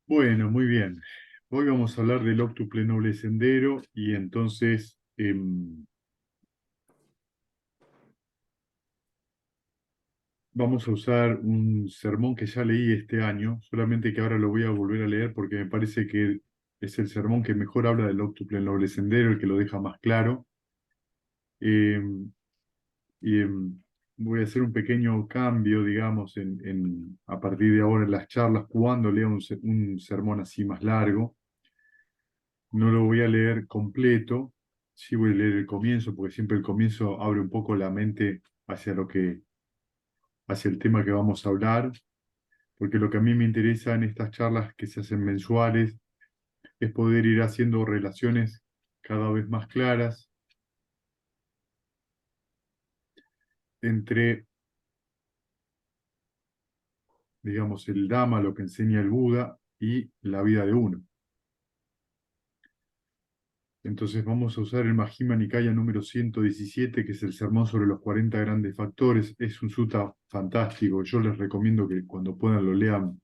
Bueno, muy bien. Hoy vamos a hablar del óctuple noble sendero y entonces vamos a usar un sermón que ya leí este año, solamente que ahora lo voy a volver a leer porque me parece que es el sermón que mejor habla del óctuple noble sendero, el que lo deja más claro. Em, y Voy a hacer un pequeño cambio, digamos, a partir de ahora en las charlas, cuando lea un sermón así más largo. No lo voy a leer completo, sí voy a leer el comienzo, porque siempre el comienzo abre un poco la mente hacia el tema que vamos a hablar, porque lo que a mí me interesa en estas charlas que se hacen mensuales es poder ir haciendo relaciones cada vez más claras entre, digamos, el Dhamma, lo que enseña el Buda, y la vida de uno. Entonces vamos a usar el Majjhima Nikaya número 117, que es el sermón sobre los 40 grandes factores. Es un sutta fantástico. Yo les recomiendo que cuando puedan lo lean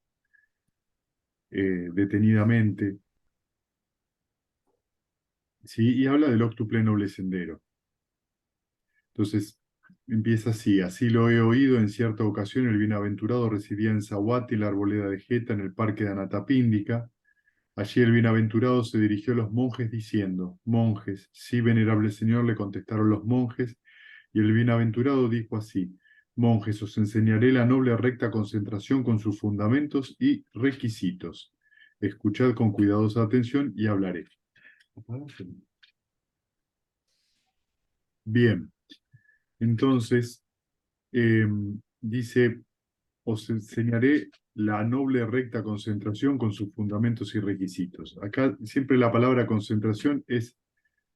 detenidamente. ¿Sí? Y habla del óctuple noble sendero. Entonces empieza así. Así lo he oído en cierta ocasión. El bienaventurado residía en Sahuati, la arboleda de Jeta, en el parque de Anatapíndica. Allí el bienaventurado se dirigió a los monjes diciendo: Monjes, sí, venerable señor, le contestaron los monjes, y el bienaventurado dijo así: Monjes, os enseñaré la noble recta concentración con sus fundamentos y requisitos. Escuchad con cuidadosa atención y hablaré. Bien, entonces eh, dice: os enseñaré la noble recta concentración con sus fundamentos y requisitos. Acá siempre la palabra concentración es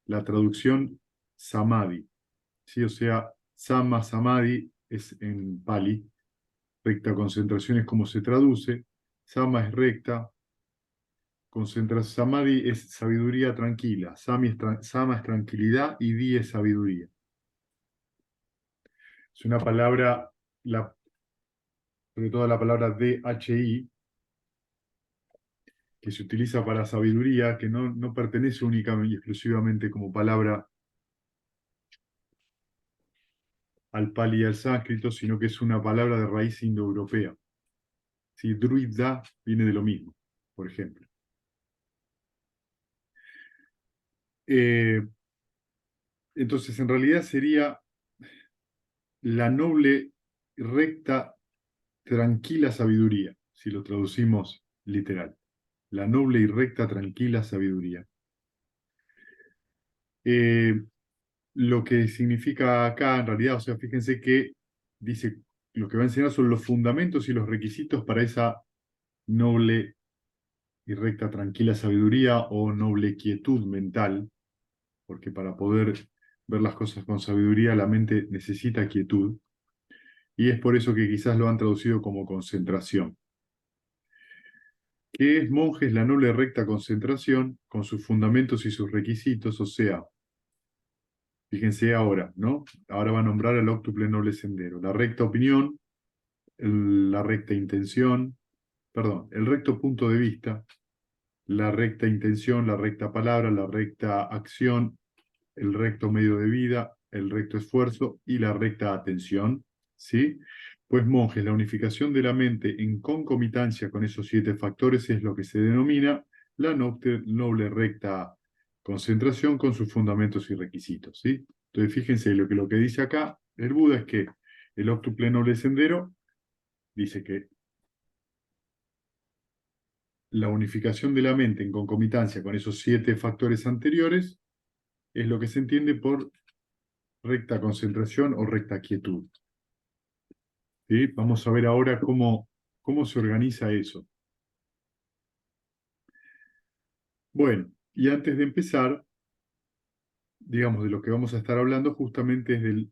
la traducción samadhi, ¿sí? O sea, sama samadhi es en Pali, recta concentración es como se traduce, sama es recta, samadhi es sabiduría tranquila, sama es tranquilidad y di es sabiduría. Es una palabra, sobre todo la palabra DHI, que se utiliza para sabiduría, que no pertenece únicamente y exclusivamente como palabra al pali y al sánscrito, sino que es una palabra de raíz indoeuropea. ¿Sí? Druida viene de lo mismo, por ejemplo. Eh, entonces, en realidad sería la noble, recta, tranquila sabiduría, si lo traducimos literal. La noble y recta, tranquila sabiduría. Eh, lo que significa acá, en realidad, o sea, fíjense que dice, lo que va a enseñar son los fundamentos y los requisitos para esa noble y recta, tranquila sabiduría o noble quietud mental, porque para poder ver las cosas con sabiduría la mente necesita quietud, y es por eso que quizás lo han traducido como concentración. ¿Qué es, monjes, la noble recta concentración con sus fundamentos y sus requisitos? O sea, fíjense ahora, ¿no? Ahora va a nombrar el óctuple noble sendero: la recta opinión, la recta intención, perdón, el recto punto de vista, la recta intención, la recta palabra, la recta acción, el recto medio de vida, el recto esfuerzo y la recta atención, ¿sí? Pues, monjes, la unificación de la mente en concomitancia con esos 7 factores es lo que se denomina la noble recta concentración con sus fundamentos y requisitos, ¿sí? Entonces, fíjense, lo que dice acá el Buda es que el óctuple noble sendero dice que la unificación de la mente en concomitancia con esos 7 factores anteriores es lo que se entiende por recta concentración o recta quietud. ¿Sí? Vamos a ver ahora cómo se organiza eso. Bueno, y antes de empezar, digamos, de lo que vamos a estar hablando justamente es del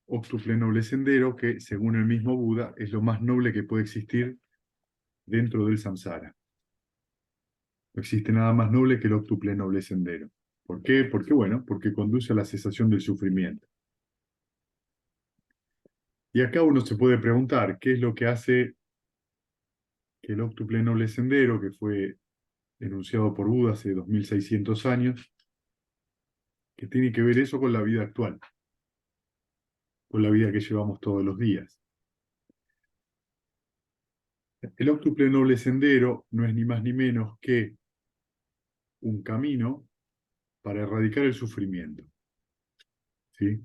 óctuple noble sendero, que según el mismo Buda es lo más noble que puede existir dentro del samsara. No existe nada más noble que el óctuple noble sendero. ¿Por qué? Porque, bueno, porque conduce a la cesación del sufrimiento. Y acá uno se puede preguntar, ¿qué es lo que hace que el óctuple noble sendero, que fue enunciado por Buda hace 2600 años, que tiene que ver eso con la vida actual, con la vida que llevamos todos los días. El óctuple noble sendero no es ni más ni menos que un camino para erradicar el sufrimiento, ¿sí?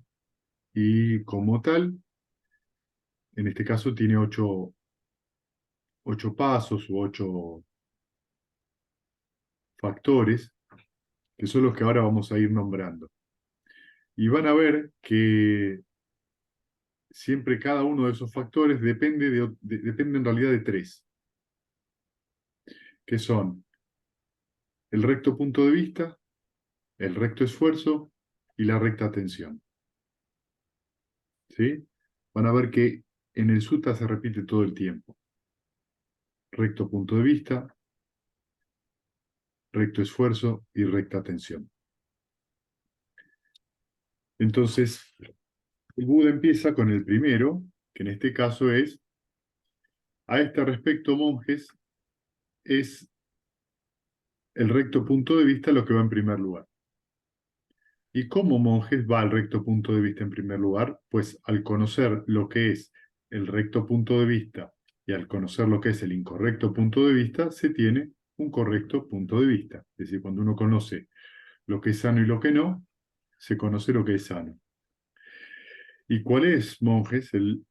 Y como tal, en este caso tiene ocho pasos u ocho factores, que son los que ahora vamos a ir nombrando. Y van a ver que siempre cada uno de esos factores depende en realidad de tres, que son el recto punto de vista, el recto esfuerzo y la recta atención. ¿Sí? Van a ver que en el sutta se repite todo el tiempo. Recto punto de vista, recto esfuerzo y recta atención. Entonces, el Buda empieza con el primero, que en este caso es, a este respecto, monjes, es el recto punto de vista lo que va en primer lugar. ¿Y cómo monjes va al recto punto de vista en primer lugar? Pues al conocer lo que es el recto punto de vista y al conocer lo que es el incorrecto punto de vista, se tiene un correcto punto de vista. Es decir, cuando uno conoce lo que es sano y lo que no, se conoce lo que es sano. ¿Y cuál es, monjes, el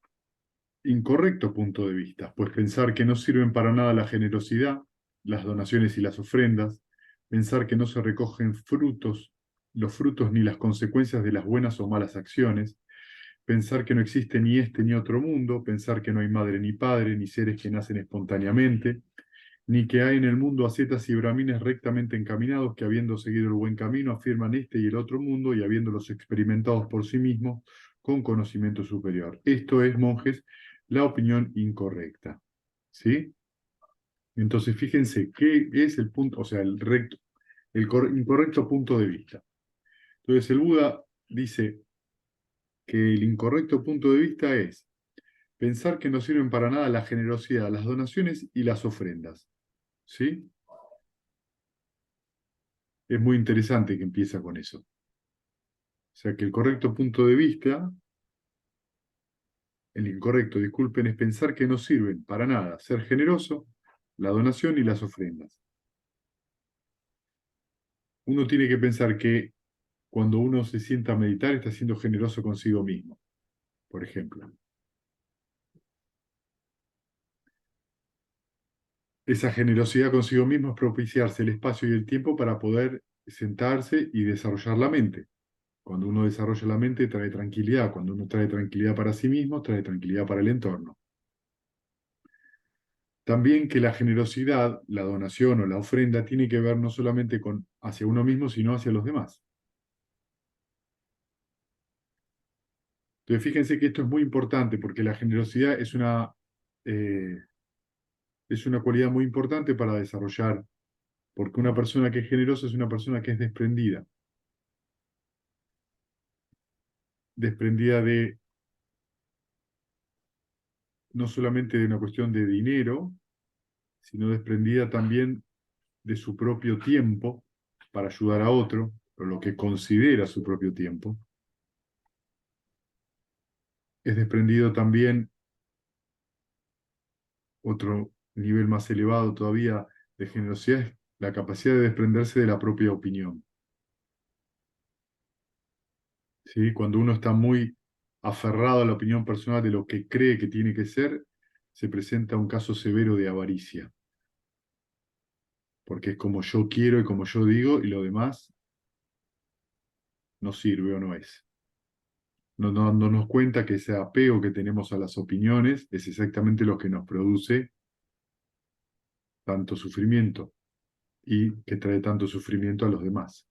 incorrecto punto de vista? Pues pensar que no sirven para nada la generosidad, las donaciones y las ofrendas, pensar que no se recogen frutos, los frutos ni las consecuencias de las buenas o malas acciones, pensar que no existe ni este ni otro mundo, pensar que no hay madre ni padre, ni seres que nacen espontáneamente, ni que hay en el mundo ascetas y brahmines rectamente encaminados que habiendo seguido el buen camino afirman este y el otro mundo y habiéndolos experimentados por sí mismos con conocimiento superior. Esto es, monjes, la opinión incorrecta. ¿Sí? Entonces, fíjense qué es el punto, o sea, incorrecto punto de vista. Entonces, el Buda dice que el incorrecto punto de vista es pensar que no sirven para nada la generosidad, las donaciones y las ofrendas. ¿Sí? Es muy interesante que empieza con eso. O sea que el correcto punto de vista, el incorrecto, disculpen, es pensar que no sirven para nada ser generoso, la donación y las ofrendas. Uno tiene que pensar que cuando uno se sienta a meditar está siendo generoso consigo mismo, por ejemplo. Esa generosidad consigo mismo es propiciarse el espacio y el tiempo para poder sentarse y desarrollar la mente. Cuando uno desarrolla la mente trae tranquilidad. Cuando uno trae tranquilidad para sí mismo, trae tranquilidad para el entorno. También que la generosidad, la donación o la ofrenda tiene que ver no solamente con hacia uno mismo, sino hacia los demás. Entonces, fíjense que esto es muy importante porque la generosidad eh, es una cualidad muy importante para desarrollar, porque una persona que es generosa es una persona que es desprendida de no solamente de una cuestión de dinero, sino desprendida también de su propio tiempo para ayudar a otro, o lo que considera su propio tiempo. Es desprendido también otro nivel más elevado todavía de generosidad, es la capacidad de desprenderse de la propia opinión. ¿Sí? Cuando uno está muy aferrado a la opinión personal de lo que cree que tiene que ser, se presenta un caso severo de avaricia, porque es como yo quiero y como yo digo, y lo demás no sirve o no es. No nos cuenta que ese apego que tenemos a las opiniones es exactamente lo que nos produce tanto sufrimiento y que trae tanto sufrimiento a los demás.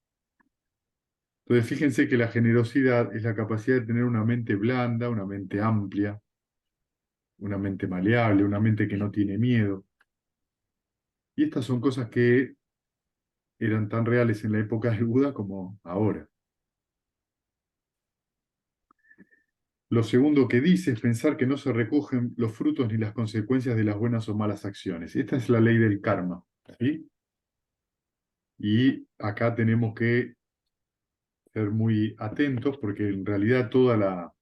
Entonces, fíjense que la generosidad es la capacidad de tener una mente blanda, una mente amplia, una mente maleable, una mente que no tiene miedo. Y estas son cosas que eran tan reales en la época del Buda como ahora. Lo segundo que dice es pensar que no se recogen los frutos ni las consecuencias de las buenas o malas acciones. Esta es la ley del karma, ¿sí? Y acá tenemos que ser muy atentos porque en realidad toda la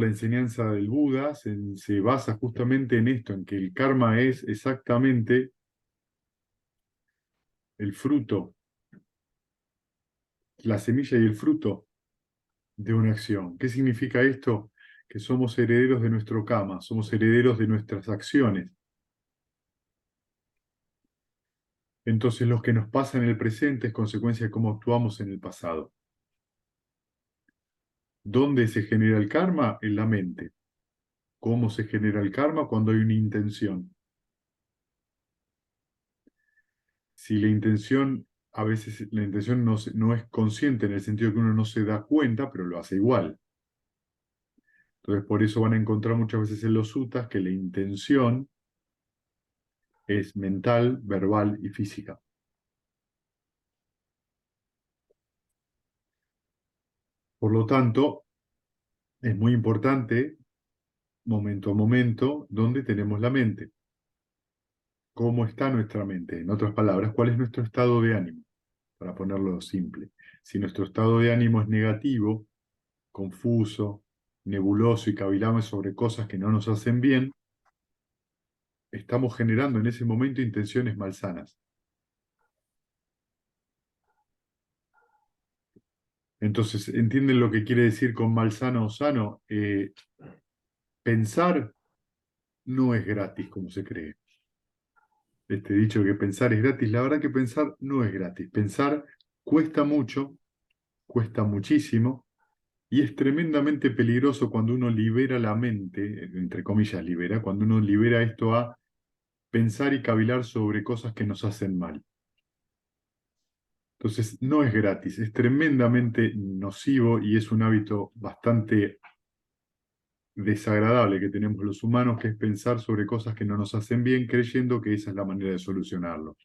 enseñanza del Buda se basa justamente en esto, en que el karma es exactamente el fruto, la semilla y el fruto de una acción. ¿Qué significa esto? Que somos herederos de nuestro karma, somos herederos de nuestras acciones. Entonces, lo que nos pasa en el presente es consecuencia de cómo actuamos en el pasado. ¿Dónde se genera el karma? En la mente. ¿Cómo se genera el karma? Cuando hay una intención. Si la intención, a veces la intención no es consciente en el sentido que uno no se da cuenta, pero lo hace igual. Entonces, por eso van a encontrar muchas veces en los suttas que la intención es mental, verbal y física. Por lo tanto, es muy importante, momento a momento, dónde tenemos la mente. ¿Cómo está nuestra mente? En otras palabras, ¿cuál es nuestro estado de ánimo? Para ponerlo simple. Si nuestro estado de ánimo es negativo, confuso, nebuloso y cavilamos sobre cosas que no nos hacen bien, estamos generando en ese momento intenciones malsanas. Entonces, ¿entienden lo que quiere decir con malsano o sano? Pensar no es gratis como se cree. Este dicho que pensar es gratis, la verdad que pensar no es gratis. Pensar cuesta mucho, cuesta muchísimo, y es tremendamente peligroso cuando uno libera la mente, entre comillas libera, cuando uno libera esto a pensar y cavilar sobre cosas que nos hacen mal. Entonces, no es gratis, es tremendamente nocivo y es un hábito bastante desagradable que tenemos los humanos, que es pensar sobre cosas que no nos hacen bien, creyendo que esa es la manera de solucionarlo.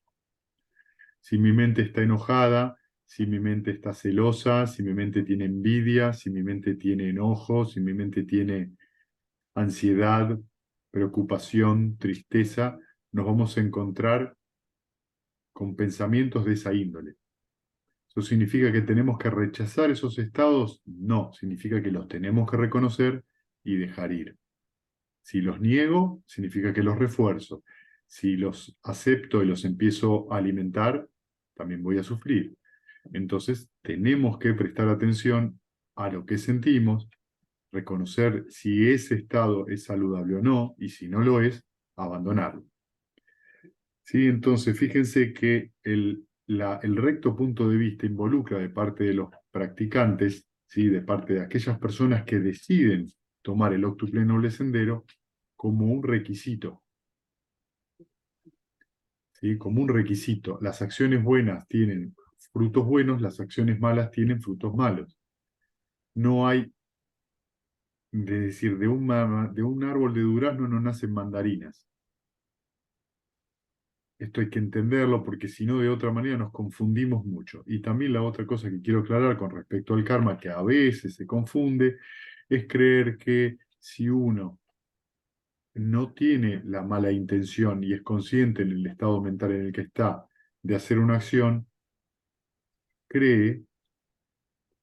Si mi mente está enojada, si mi mente está celosa, si mi mente tiene envidia, si mi mente tiene enojo, si mi mente tiene ansiedad, preocupación, tristeza, nos vamos a encontrar con pensamientos de esa índole. ¿Eso significa que tenemos que rechazar esos estados? No, significa que los tenemos que reconocer y dejar ir. Si los niego, significa que los refuerzo. Si los acepto y los empiezo a alimentar, también voy a sufrir. Entonces, tenemos que prestar atención a lo que sentimos, reconocer si ese estado es saludable o no, y si no lo es, abandonarlo. ¿Sí? Entonces, fíjense que el recto punto de vista involucra de parte de los practicantes, ¿sí? De parte de aquellas personas que deciden tomar el octuple noble sendero, como un requisito, ¿sí? Como un requisito. Las acciones buenas tienen frutos buenos, las acciones malas tienen frutos malos. No hay, de decir, de un árbol de durazno no nacen mandarinas. Esto hay que entenderlo porque si no, de otra manera nos confundimos mucho. Y también la otra cosa que quiero aclarar con respecto al karma, que a veces se confunde, es creer que si uno no tiene la mala intención y es consciente en el estado mental en el que está de hacer una acción, cree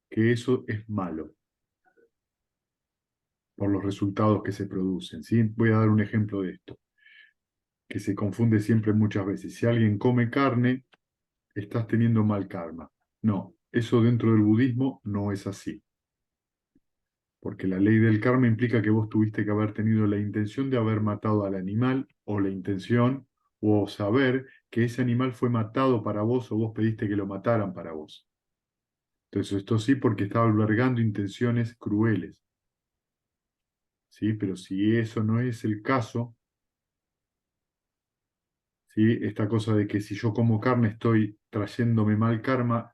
que eso es malo por los resultados que se producen, ¿sí? Voy a dar un ejemplo de esto, que se confunde siempre muchas veces. Si alguien come carne, estás teniendo mal karma. No, eso dentro del budismo no es así, porque la ley del karma implica que vos tuviste que haber tenido la intención de haber matado al animal, o la intención, o saber que ese animal fue matado para vos, o vos pediste que lo mataran para vos. Entonces, esto sí, porque estaba albergando intenciones crueles, ¿sí? Pero si eso no es el caso, ¿sí? Esta cosa de que si yo como carne estoy trayéndome mal karma,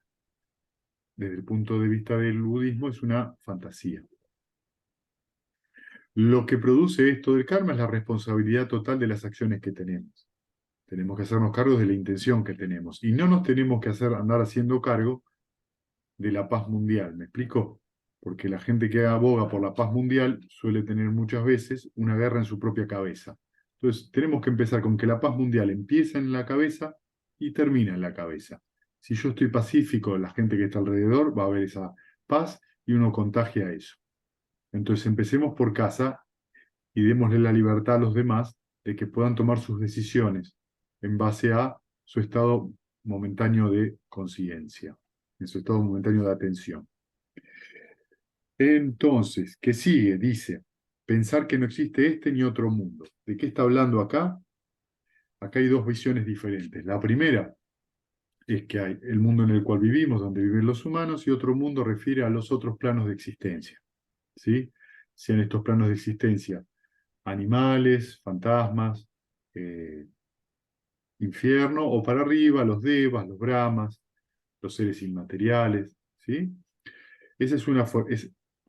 desde el punto de vista del budismo, es una fantasía. Lo que produce esto del karma es la responsabilidad total de las acciones que tenemos. Tenemos que hacernos cargo de la intención que tenemos y no nos tenemos que andar haciendo cargo de la paz mundial. ¿Me explico? porque la gente que aboga por la paz mundial suele tener muchas veces una guerra en su propia cabeza. Entonces, tenemos que empezar con que la paz mundial empieza en la cabeza y termina en la cabeza. Si yo estoy pacífico, la gente que está alrededor va a ver esa paz y uno contagia eso. Entonces, empecemos por casa y démosle la libertad a los demás de que puedan tomar sus decisiones en base a su estado momentáneo de conciencia, en su estado momentáneo de atención. Entonces, ¿qué sigue? Dice, pensar que no existe este ni otro mundo. ¿De qué está hablando acá? Acá hay dos visiones diferentes. La primera es que hay el mundo en el cual vivimos, donde viven los humanos, y otro mundo refiere a los otros planos de existencia. ¿Sí? Sean estos planos de existencia animales, fantasmas, eh, infierno, o para arriba, los devas, los brahmas, los seres inmateriales. ¿Sí? Esa es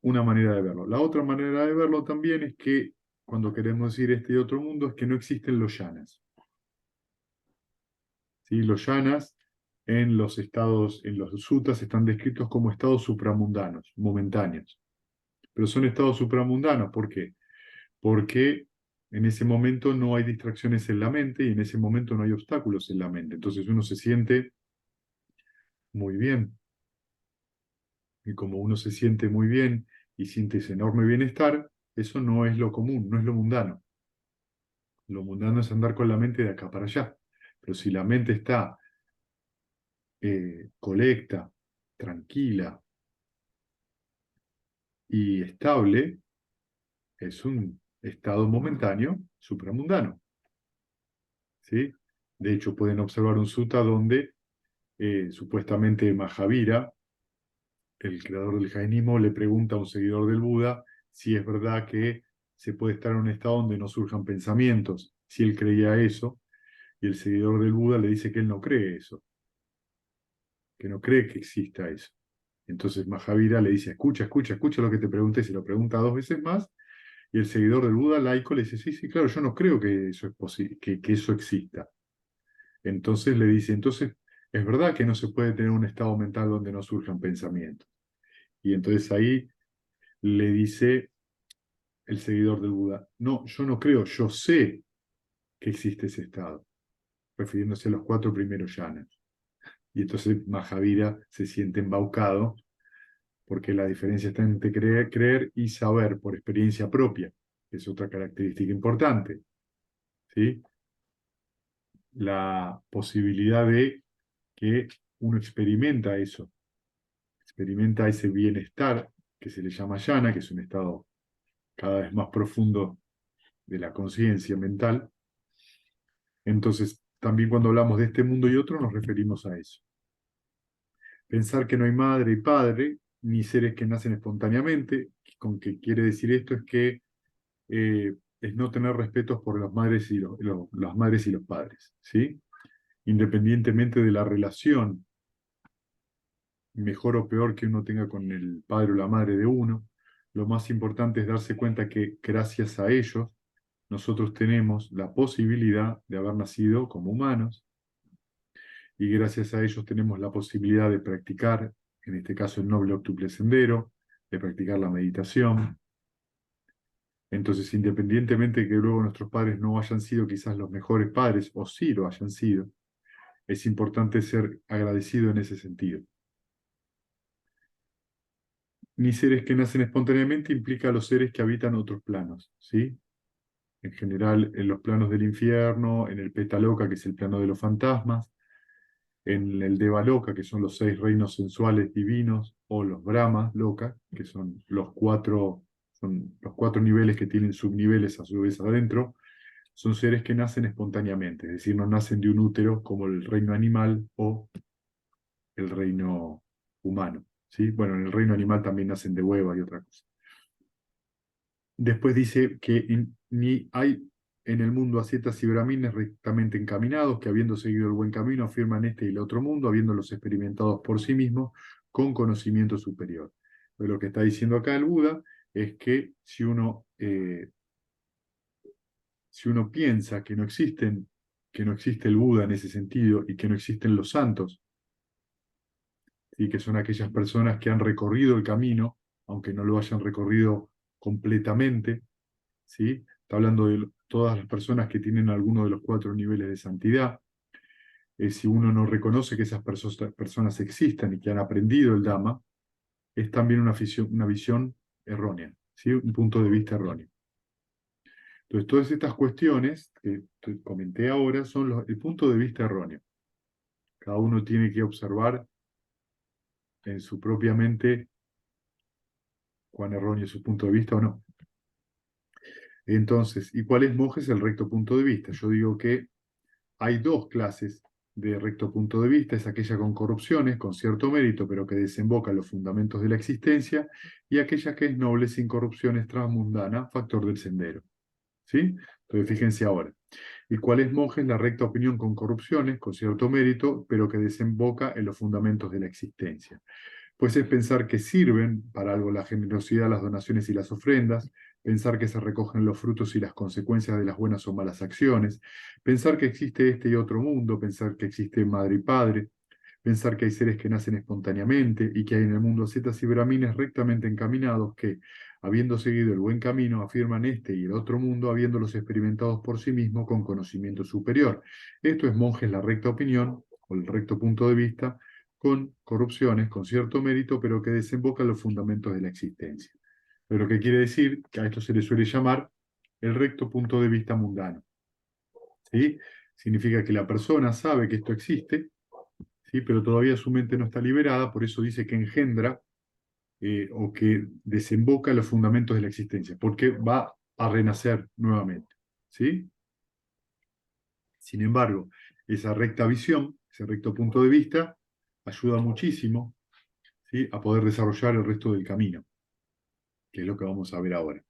una manera de verlo. La otra manera de verlo también es que cuando queremos decir este y otro mundo es que no existen los yanas. ¿Sí? Los yanas en los estados, en los sutas están descritos como estados supramundanos, momentáneos. Pero son estados supramundanos, ¿por qué? Porque en ese momento no hay distracciones en la mente y en ese momento no hay obstáculos en la mente. Entonces uno se siente muy bien. Y como uno se siente muy bien y siente ese enorme bienestar, eso no es lo común, no es lo mundano. Lo mundano es andar con la mente de acá para allá. Pero si la mente está colecta, tranquila y estable, es un estado momentáneo supramundano. ¿Sí? De hecho, pueden observar un sutta donde supuestamente Mahavira, el creador del jainismo, le pregunta a un seguidor del Buda si es verdad que se puede estar en un estado donde no surjan pensamientos, si él creía eso, y el seguidor del Buda le dice que él no cree eso, que no cree que exista eso. Entonces Mahavira le dice, escucha, escucha, escucha lo que te pregunté, se lo pregunta dos veces más, y el seguidor del Buda laico le dice, sí, sí, claro, yo no creo que eso es que eso exista. Entonces le dice, entonces, es verdad que no se puede tener un estado mental donde no surjan pensamientos. Y entonces ahí le dice el seguidor del Buda, no, yo no creo, yo sé que existe ese estado, refiriéndose a los cuatro primeros yanas. Y entonces Mahavira se siente embaucado porque la diferencia está entre creer y saber por experiencia propia, que es otra característica importante, ¿sí? La posibilidad de que uno experimenta ese bienestar que se le llama yana, que es un estado cada vez más profundo de la conciencia mental. Entonces, también cuando hablamos de este mundo y otro, nos referimos a eso. Pensar que no hay madre y padre, ni seres que nacen espontáneamente, con que quiere decir esto es que es no tener respeto por las madres y las madres y los padres, ¿sí? Independientemente de la relación, mejor o peor que uno tenga con el padre o la madre de uno, lo más importante es darse cuenta que gracias a ellos nosotros tenemos la posibilidad de haber nacido como humanos y gracias a ellos tenemos la posibilidad de practicar, en este caso el noble octuple sendero, de practicar la meditación. Entonces, independientemente de que luego nuestros padres no hayan sido quizás los mejores padres, o sí lo hayan sido, es importante ser agradecido en ese sentido. Ni seres que nacen espontáneamente implica a los seres que habitan otros planos, ¿sí? En general, en los planos del infierno, en el Petaloka, que es el plano de los fantasmas, en el Devaloka, que son los 6 reinos sensuales divinos, o los Brahmas Loka, que son los cuatro niveles que tienen subniveles a su vez adentro, son seres que nacen espontáneamente, es decir, no nacen de un útero como el reino animal o el reino humano. ¿Sí? Bueno, en el reino animal también nacen de hueva y otra cosa. Después dice que ni hay en el mundo ascetas y brahmines rectamente encaminados, que habiendo seguido el buen camino afirman este y el otro mundo, habiéndolos experimentados por sí mismos con conocimiento superior. Pero lo que está diciendo acá el Buda es que si uno piensa que no existe el Buda en ese sentido y que no existen los santos, y que son aquellas personas que han recorrido el camino, aunque no lo hayan recorrido completamente, ¿sí? Está hablando de todas las personas que tienen alguno de los 4 niveles de santidad. Si uno no reconoce que esas personas existan y que han aprendido el Dhamma, es también una visión errónea, ¿sí? Un punto de vista erróneo. Entonces, todas estas cuestiones que comenté ahora son el punto de vista erróneo. Cada uno tiene que observar en su propia mente cuán erróneo es su punto de vista o no. Entonces, ¿y cuál es, monjes, el recto punto de vista? Yo digo que hay 2 clases de recto punto de vista: es aquella con corrupciones, con cierto mérito, pero que desemboca en los fundamentos de la existencia, y aquella que es noble, sin corrupciones, transmundana, factor del sendero. ¿Sí? Entonces, fíjense ahora. ¿Y cuál es, monjes, la recta opinión con corrupciones, con cierto mérito, pero que desemboca en los fundamentos de la existencia? Pues es pensar que sirven para algo la generosidad, las donaciones y las ofrendas, pensar que se recogen los frutos y las consecuencias de las buenas o malas acciones, pensar que existe este y otro mundo, pensar que existe madre y padre, pensar que hay seres que nacen espontáneamente y que hay en el mundo cetas y brahmines rectamente encaminados que, habiendo seguido el buen camino, afirman este y el otro mundo, habiéndolos experimentados por sí mismos con conocimiento superior. Esto es, monjes, la recta opinión o el recto punto de vista, con corrupciones, con cierto mérito, pero que desemboca en los fundamentos de la existencia. Pero ¿qué quiere decir? Que a esto se le suele llamar el recto punto de vista mundano. ¿Sí? Significa que la persona sabe que esto existe, ¿sí? Pero todavía su mente no está liberada, por eso dice que engendra o que desemboca en los fundamentos de la existencia, porque va a renacer nuevamente. ¿Sí? Sin embargo, esa recta visión, ese recto punto de vista, ayuda muchísimo, ¿sí?, a poder desarrollar el resto del camino, que es lo que vamos a ver ahora.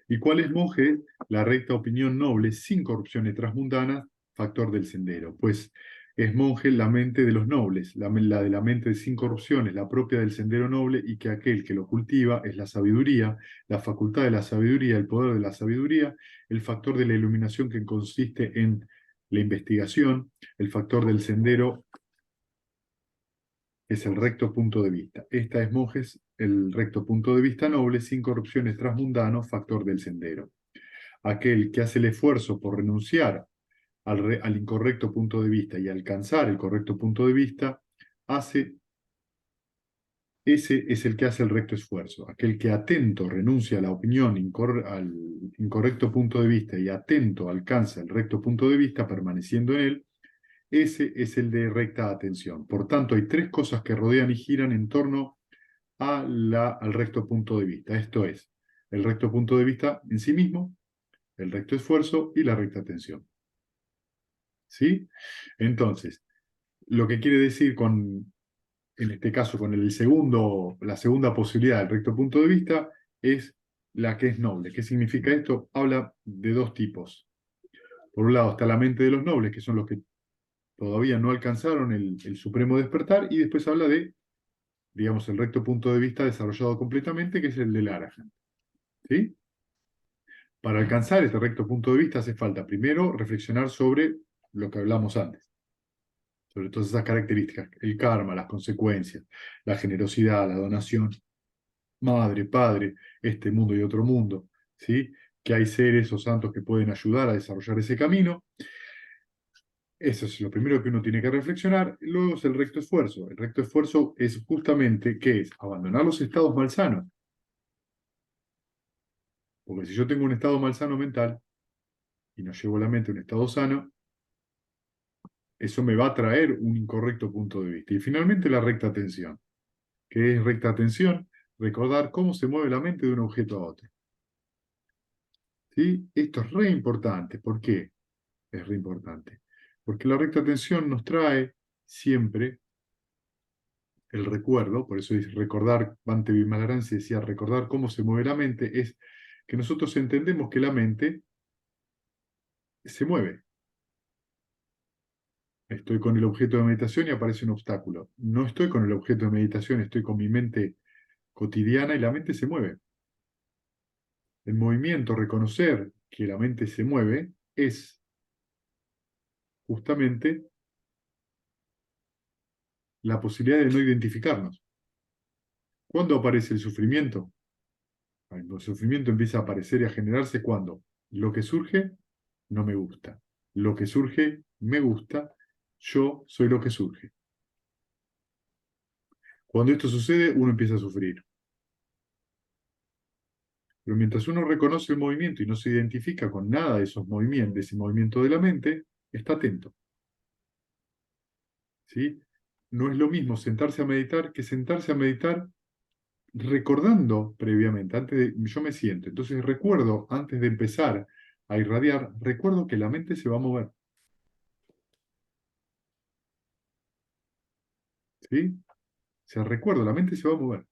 ¿Y cuál es, monje, la recta opinión noble sin corrupciones transmundanas, factor del sendero? Pues es, monje, la mente de los nobles, la de la mente sin corrupciones, la propia del sendero noble, y que aquel que lo cultiva es la sabiduría, la facultad de la sabiduría, el poder de la sabiduría, el factor de la iluminación que consiste en la investigación, el factor del sendero es el recto punto de vista. Esta es, monjes, el recto punto de vista noble, sin corrupciones transmundano, factor del sendero. Aquel que hace el esfuerzo por renunciar al incorrecto punto de vista y alcanzar el correcto punto de vista, ese es el que hace el recto esfuerzo. Aquel que atento renuncia a la opinión, al incorrecto punto de vista, y atento alcanza el recto punto de vista, permaneciendo en él, ese es el de recta atención. Por tanto, hay 3 cosas que rodean y giran en torno al recto punto de vista. Esto es, el recto punto de vista en sí mismo, el recto esfuerzo y la recta atención. ¿Sí? Entonces, lo que quiere decir en este caso, con la segunda posibilidad del recto punto de vista, es la que es noble. ¿Qué significa esto? Habla de 2 tipos. Por un lado está la mente de los nobles, que son los que todavía no alcanzaron el supremo despertar, y después habla de, digamos, el recto punto de vista desarrollado completamente, que es el del Arahant. ¿Sí? Para alcanzar este recto punto de vista hace falta primero reflexionar sobre lo que hablamos antes, sobre todas esas características: el karma, las consecuencias, la generosidad, la donación, madre, padre, este mundo y otro mundo, ¿sí? Que hay seres o santos que pueden ayudar a desarrollar ese camino. Eso es lo primero que uno tiene que reflexionar. Luego es el recto esfuerzo. El recto esfuerzo es justamente, ¿qué es? Abandonar los estados malsanos. Porque si yo tengo un estado malsano mental y no llevo la mente a un estado sano, eso me va a traer un incorrecto punto de vista. Y finalmente la recta atención. ¿Qué es recta atención? Recordar cómo se mueve la mente de un objeto a otro. ¿Sí? Esto es re importante. ¿Por qué es re importante? Porque la recta atención nos trae siempre el recuerdo. Por eso es recordar, Bhante Vimalaramsi decía, recordar cómo se mueve la mente, es que nosotros entendemos que la mente se mueve. Estoy con el objeto de meditación y aparece un obstáculo. No estoy con el objeto de meditación, estoy con mi mente cotidiana y la mente se mueve. El movimiento, reconocer que la mente se mueve, es justamente la posibilidad de no identificarnos. ¿Cuándo aparece el sufrimiento? El sufrimiento empieza a aparecer y a generarse cuando lo que surge no me gusta. Lo que surge me gusta. Yo soy lo que surge. Cuando esto sucede, uno empieza a sufrir. Pero mientras uno reconoce el movimiento y no se identifica con nada de esos movimientos, de ese movimiento de la mente, está atento. ¿Sí? No es lo mismo sentarse a meditar que sentarse a meditar recordando previamente, antes de, yo me siento, entonces recuerdo, antes de empezar a irradiar, recuerdo que la mente se va a mover. ¿Sí? O sea, recuerdo, la mente se va a mover.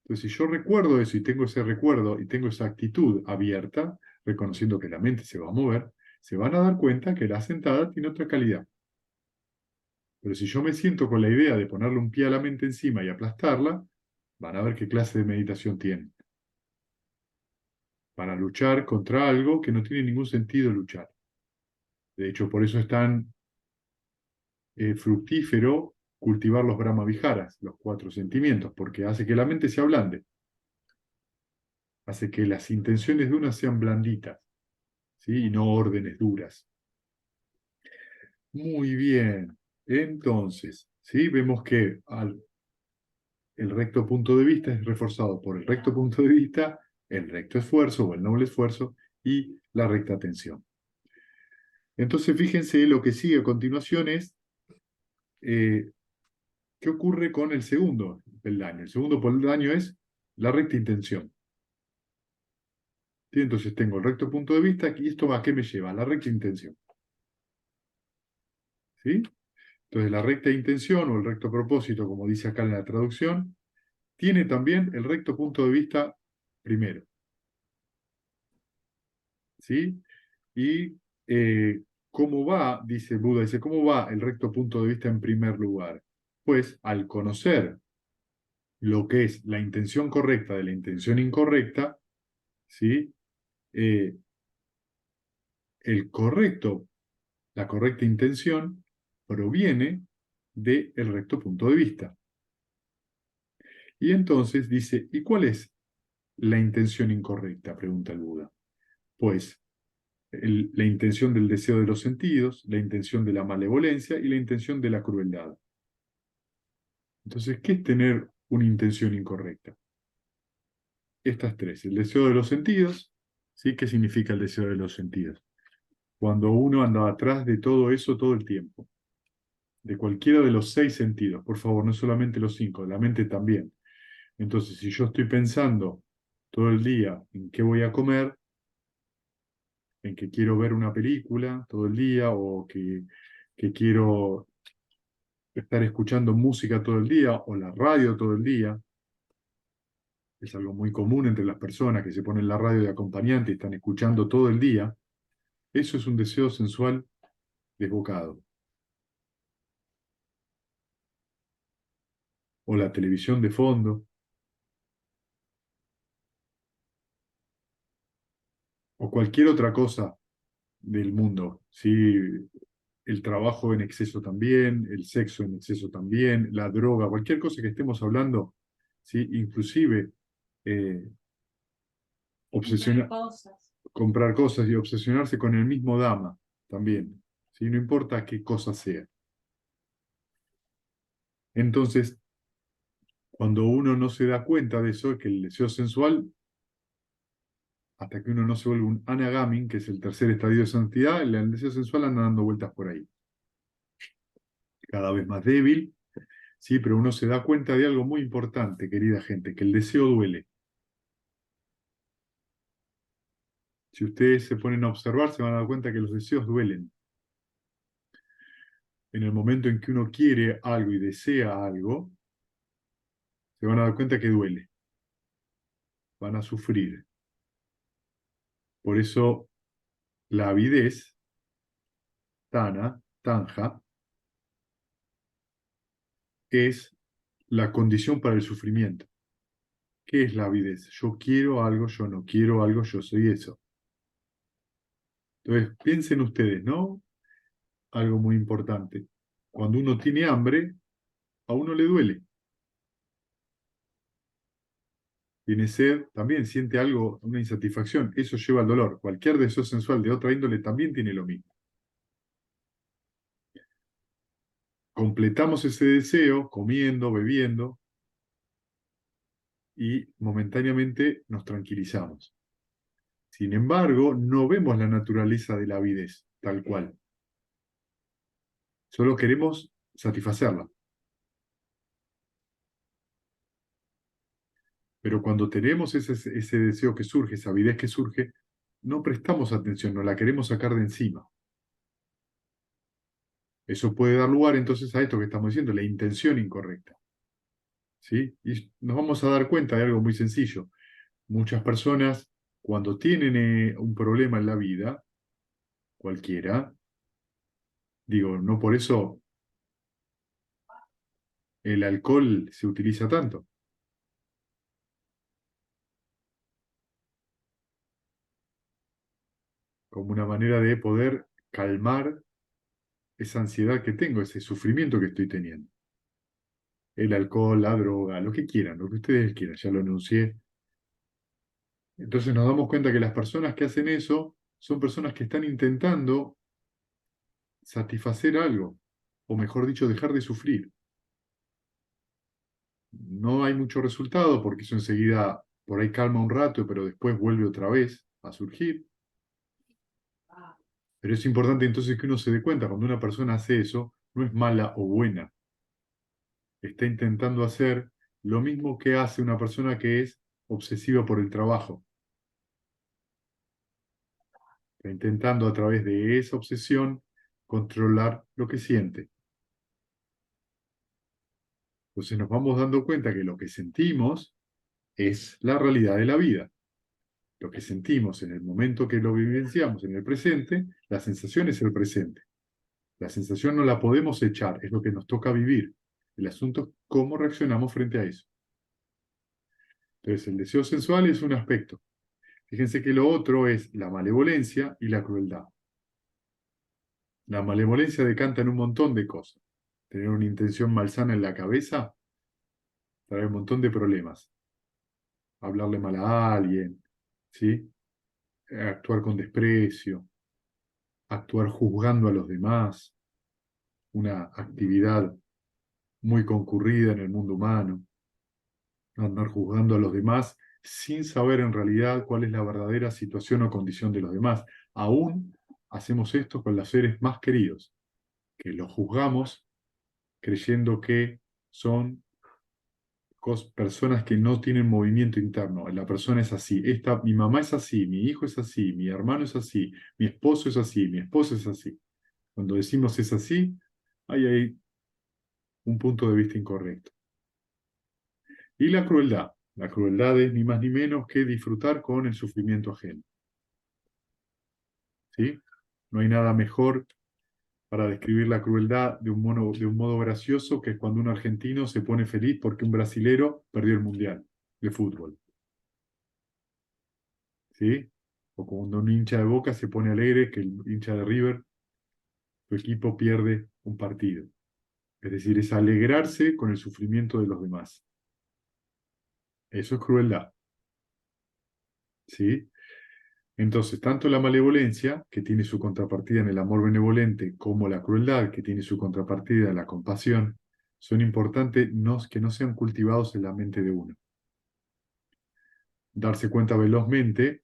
Entonces, si yo recuerdo eso y tengo ese recuerdo y tengo esa actitud abierta, reconociendo que la mente se va a mover, se van a dar cuenta que la sentada tiene otra calidad. Pero si yo me siento con la idea de ponerle un pie a la mente encima y aplastarla, van a ver qué clase de meditación tienen. Van a luchar contra algo que no tiene ningún sentido luchar. De hecho, por eso es tan fructífero cultivar los Brahmaviharas, los cuatro sentimientos, porque hace que la mente se ablande, hace que las intenciones de una sean blanditas, ¿sí? Y no órdenes duras. Muy bien. Entonces, ¿sí? Vemos que el recto punto de vista es reforzado por el recto punto de vista, el recto esfuerzo o el noble esfuerzo y la recta atención. Entonces, fíjense, lo que sigue a continuación es eh, qué ocurre con el segundo peldaño. El segundo peldaño es la recta intención. ¿Sí? Entonces, tengo el recto punto de vista y esto a qué me lleva, a la recta intención. ¿Sí? Entonces, la recta intención o el recto propósito, como dice acá en la traducción, tiene también el recto punto de vista primero. ¿Sí? Y ¿cómo va? Dice Buda, dice, ¿cómo va el recto punto de vista en primer lugar? Pues al conocer lo que es la intención correcta de la intención incorrecta, ¿sí? Eh, el correcto, la correcta intención proviene del recto punto de vista. Y entonces dice, ¿y cuál es la intención incorrecta? Pregunta el Buda. Pues la intención del deseo de los sentidos, la intención de la malevolencia y la intención de la crueldad. Entonces, ¿qué es tener una intención incorrecta? Estas tres, el deseo de los sentidos, ¿sí? ¿Qué significa el deseo de los sentidos? Cuando uno anda atrás de todo eso todo el tiempo, de cualquiera de los seis sentidos, por favor, no solamente los cinco, la mente también. Entonces, si yo estoy pensando todo el día en qué voy a comer, en que quiero ver una película todo el día o que quiero estar escuchando música todo el día o la radio todo el día, es algo muy común entre las personas que se ponen la radio de acompañante y están escuchando todo el día, eso es un deseo sensual desbocado. O la televisión de fondo, o cualquier otra cosa del mundo, ¿sí? El trabajo en exceso también, el sexo en exceso también, la droga, cualquier cosa que estemos hablando, ¿sí? Inclusive eh, obsesiona- comprar cosas y obsesionarse con el mismo dama también, ¿sí? No importa qué cosa sea. Entonces, cuando uno no se da cuenta de eso, que el deseo sensual, hasta que uno no se vuelve un anagamin, que es el tercer estadio de santidad, el deseo sensual anda dando vueltas por ahí, cada vez más débil, ¿sí? Pero uno se da cuenta de algo muy importante, querida gente, que el deseo duele. Si ustedes se ponen a observar, se van a dar cuenta que los deseos duelen. En el momento en que uno quiere algo y desea algo, se van a dar cuenta que duele, van a sufrir. Por eso la avidez, tanja, es la condición para el sufrimiento. ¿Qué es la avidez? Yo quiero algo, yo no quiero algo, yo soy eso. Entonces, piensen ustedes, ¿no? Algo muy importante. Cuando uno tiene hambre, a uno le duele. tiene sed, también siente algo, una insatisfacción, eso lleva al dolor. Cualquier deseo sensual de otra índole también tiene lo mismo. Completamos ese deseo comiendo, bebiendo y momentáneamente nos tranquilizamos. Sin embargo, no vemos la naturaleza de la avidez tal cual. Solo queremos satisfacerla. Pero cuando tenemos ese deseo que surge, esa avidez que surge, no prestamos atención, no la queremos sacar de encima. Eso puede dar lugar entonces a esto que estamos diciendo, la intención incorrecta. ¿Sí? Y nos vamos a dar cuenta de algo muy sencillo. Muchas personas, cuando tienen un problema en la vida, cualquiera, digo, no por eso el alcohol se utiliza tanto, como una manera de poder calmar esa ansiedad que tengo, ese sufrimiento que estoy teniendo. El alcohol, la droga, lo que quieran, lo que ustedes quieran, ya lo enuncié. Entonces nos damos cuenta que las personas que hacen eso son personas que están intentando satisfacer algo, o mejor dicho, dejar de sufrir. No hay mucho resultado porque eso enseguida por ahí calma un rato, pero después vuelve otra vez a surgir. Pero es importante entonces que uno se dé cuenta, cuando una persona hace eso, no es mala o buena. Está intentando hacer lo mismo que hace una persona que es obsesiva por el trabajo. Está intentando a través de esa obsesión controlar lo que siente. Entonces nos vamos dando cuenta que lo que sentimos es la realidad de la vida. Lo que sentimos en el momento que lo vivenciamos en el presente, la sensación es el presente. La sensación no la podemos echar, es lo que nos toca vivir. El asunto es cómo reaccionamos frente a eso. Entonces, el deseo sensual es un aspecto. Fíjense que lo otro es la malevolencia y la crueldad. La malevolencia decanta en un montón de cosas. Tener una intención malsana en la cabeza trae un montón de problemas. Hablarle mal a alguien, ¿sí? Actuar con desprecio, actuar juzgando a los demás, una actividad muy concurrida en el mundo humano, andar juzgando a los demás sin saber en realidad cuál es la verdadera situación o condición de los demás. Aún hacemos esto con los seres más queridos, que los juzgamos creyendo que son personas que no tienen movimiento interno. La persona es así. Mi mamá es así, mi hijo es así, mi hermano es así, mi esposo es así, mi esposa es así. Cuando decimos es así, hay un punto de vista incorrecto. Y la crueldad. La crueldad es ni más ni menos que disfrutar con el sufrimiento ajeno. ¿Sí? No hay nada mejor para describir la crueldad de un modo gracioso que es cuando un argentino se pone feliz porque un brasilero perdió el mundial de fútbol. ¿Sí? O cuando un hincha de Boca se pone alegre que el hincha de River, su equipo pierde un partido. Es decir, es alegrarse con el sufrimiento de los demás. Eso es crueldad. ¿Sí? Entonces, tanto la malevolencia, que tiene su contrapartida en el amor benevolente, como la crueldad, que tiene su contrapartida en la compasión, son importantes que no sean cultivados en la mente de uno. Darse cuenta velozmente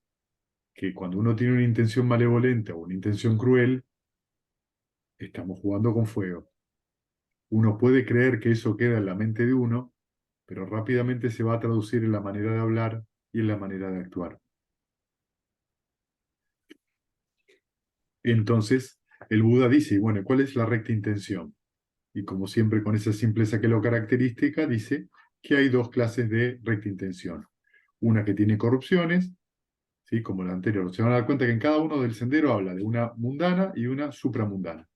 que cuando uno tiene una intención malevolente o una intención cruel, estamos jugando con fuego. Uno puede creer que eso queda en la mente de uno, pero rápidamente se va a traducir en la manera de hablar y en la manera de actuar. Entonces, el Buda dice, bueno, ¿cuál es la recta intención? Y como siempre con esa simpleza que lo caracteriza, dice que hay dos clases de recta intención. Una que tiene corrupciones, ¿sí? Como la anterior. Se van a dar cuenta que en cada uno del sendero habla de una mundana y una supramundana.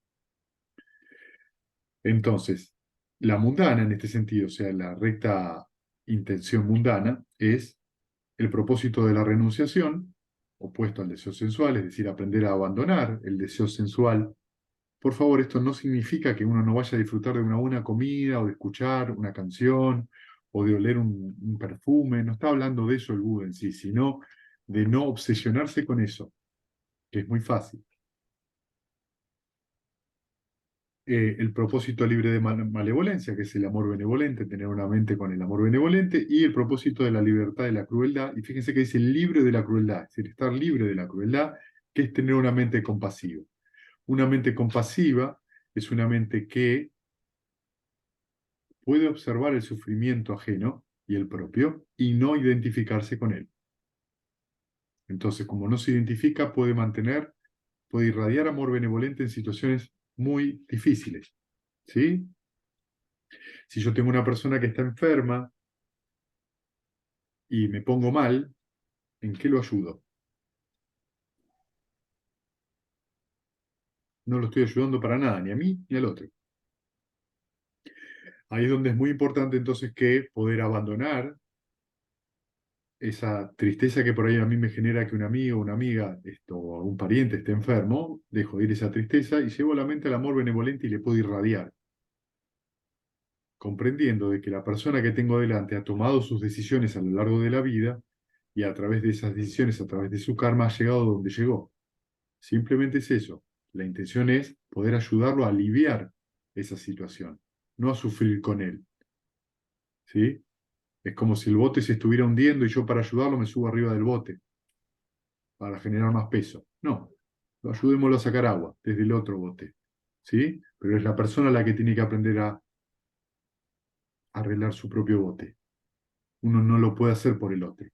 Entonces, la mundana en este sentido, o sea, la recta intención mundana, es el propósito de la renunciación, opuesto al deseo sensual, es decir, aprender a abandonar el deseo sensual. Por favor, esto no significa que uno no vaya a disfrutar de una buena comida o de escuchar una canción o de oler un perfume. No está hablando de eso el Buda en sí, sino de no obsesionarse con eso, que es muy fácil. El propósito libre de malevolencia, que es el amor benevolente, tener una mente con el amor benevolente, y el propósito de la libertad de la crueldad. Y fíjense que dice libre de la crueldad, es decir, estar libre de la crueldad, que es tener una mente compasiva. Una mente compasiva es una mente que puede observar el sufrimiento ajeno y el propio y no identificarse con él. Entonces, como no se identifica, puede irradiar amor benevolente en situaciones muy difíciles. ¿Sí? Si yo tengo una persona que está enferma y me pongo mal, ¿en qué lo ayudo? No lo estoy ayudando para nada, ni a mí ni al otro. Ahí es donde es muy importante entonces que poder abandonar esa tristeza que por ahí a mí me genera que un amigo, una amiga, o un pariente esté enfermo, dejo ir esa tristeza y llevo la mente al amor benevolente y le puedo irradiar, comprendiendo de que la persona que tengo delante ha tomado sus decisiones a lo largo de la vida y a través de esas decisiones, a través de su karma, ha llegado donde llegó. Simplemente es eso. La intención es poder ayudarlo a aliviar esa situación, no a sufrir con él, ¿sí? Es como si el bote se estuviera hundiendo y yo para ayudarlo me subo arriba del bote para generar más peso. No, ayudémoslo a sacar agua desde el otro bote, ¿sí? Pero es la persona la que tiene que aprender a arreglar su propio bote. Uno no lo puede hacer por el otro.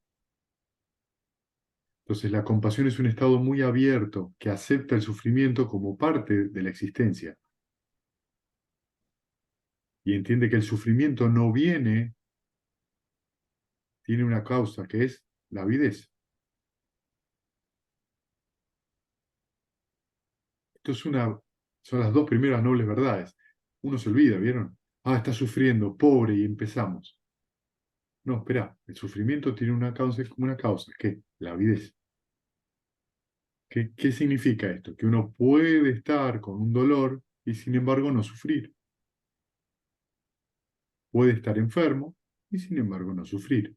Entonces la compasión es un estado muy abierto que acepta el sufrimiento como parte de la existencia y entiende que el sufrimiento no viene, tiene una causa que es la avidez. Esto es son las dos primeras nobles verdades. Uno se olvida, ¿vieron? Ah, está sufriendo, pobre, y empezamos. No, espera, el sufrimiento tiene una causa, ¿qué? La avidez. ¿Qué significa esto? Que uno puede estar con un dolor y sin embargo no sufrir. Puede estar enfermo y sin embargo no sufrir.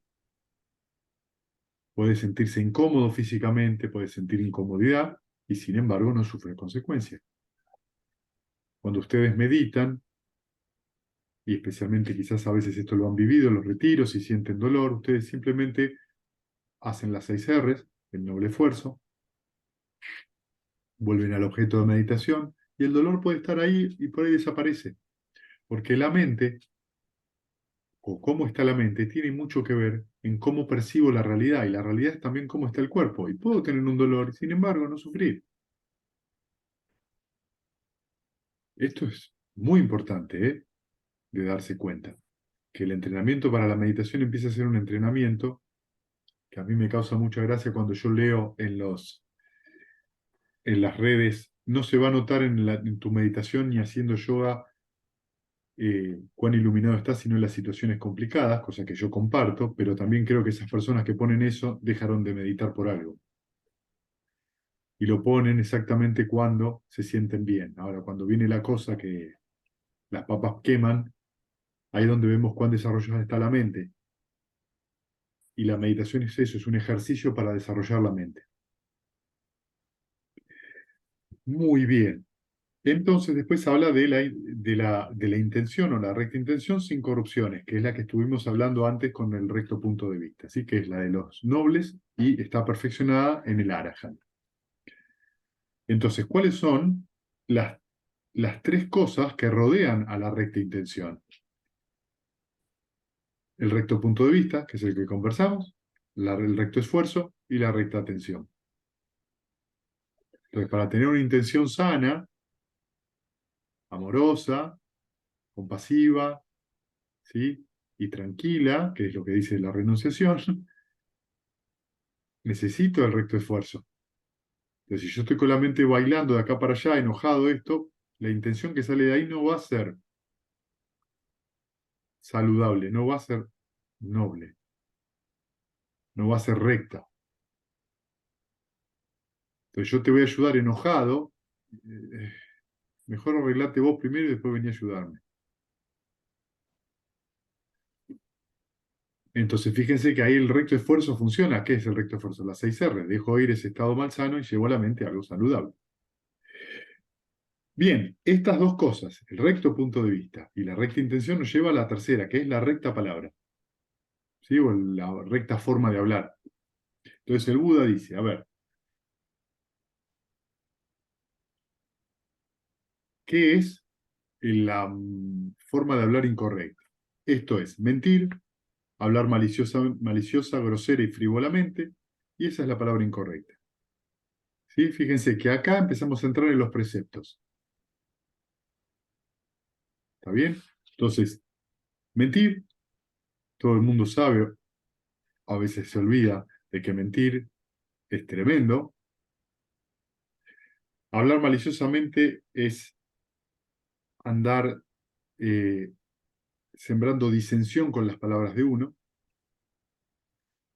Puede sentirse incómodo físicamente, puede sentir incomodidad y sin embargo no sufre consecuencias. Cuando ustedes meditan, y especialmente quizás a veces esto lo han vivido en los retiros y sienten dolor, ustedes simplemente hacen las 6 R's, el noble esfuerzo, vuelven al objeto de meditación y el dolor puede estar ahí y por ahí desaparece, porque la mente, o cómo está la mente, tiene mucho que ver en cómo percibo la realidad y la realidad es también cómo está el cuerpo y puedo tener un dolor y sin embargo no sufrir. Esto es muy importante, de darse cuenta, que el entrenamiento para la meditación empieza a ser un entrenamiento que a mí me causa mucha gracia cuando yo leo en las redes, no se va a notar en tu meditación ni haciendo yoga cuán iluminado estás, sino en las situaciones complicadas, cosa que yo comparto, pero también creo que esas personas que ponen eso dejaron de meditar por algo. Y lo ponen exactamente cuando se sienten bien. Ahora, cuando viene la cosa que las papas queman, ahí es donde vemos cuán desarrollada está la mente. Y la meditación es eso, es un ejercicio para desarrollar la mente. Muy bien. Entonces después habla de la intención o la recta intención sin corrupciones, que es la que estuvimos hablando antes con el recto punto de vista, así que es la de los nobles y está perfeccionada en el Arahant. Entonces, ¿cuáles son las 3 cosas que rodean a la recta intención? El recto punto de vista, que es el que conversamos, el recto esfuerzo y la recta atención. Entonces, para tener una intención sana, amorosa, compasiva, ¿sí? Y tranquila, que es lo que dice la renunciación, necesito el recto esfuerzo. Entonces, si yo estoy con la mente bailando de acá para allá, enojado esto, la intención que sale de ahí no va a ser saludable, no va a ser noble, no va a ser recta. Entonces, yo te voy a ayudar enojado, eh, mejor arreglate vos primero y después vení a ayudarme. Entonces, fíjense que ahí el recto esfuerzo funciona. ¿Qué es el recto esfuerzo? Las 6 R. Dejo ir ese estado malsano y llevo a la mente a algo saludable. Bien, estas dos cosas, el recto punto de vista y la recta intención, nos lleva a la tercera, que es la recta palabra, ¿sí? O la recta forma de hablar. Entonces, el Buda dice, a ver, ¿qué es la forma de hablar incorrecta? Esto es mentir, hablar maliciosa, grosera y frívolamente, y esa es la palabra incorrecta. ¿Sí? Fíjense que acá empezamos a entrar en los preceptos. ¿Está bien? Entonces, mentir, todo el mundo sabe, a veces se olvida de que mentir es tremendo. Hablar maliciosamente es andar eh, sembrando disensión con las palabras de uno.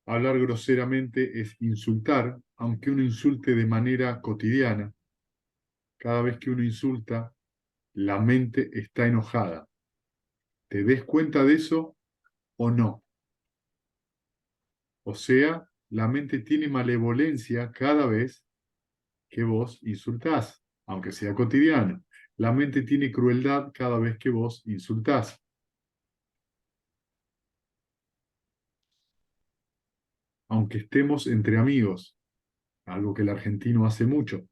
Hablar groseramente es insultar, aunque uno insulte de manera cotidiana. Cada vez que uno insulta, la mente está enojada. ¿Te des cuenta de eso o no? O sea, la mente tiene malevolencia cada vez que vos insultás, aunque sea cotidiano. La mente tiene crueldad cada vez que vos insultás. Aunque estemos entre amigos, algo que el argentino hace mucho,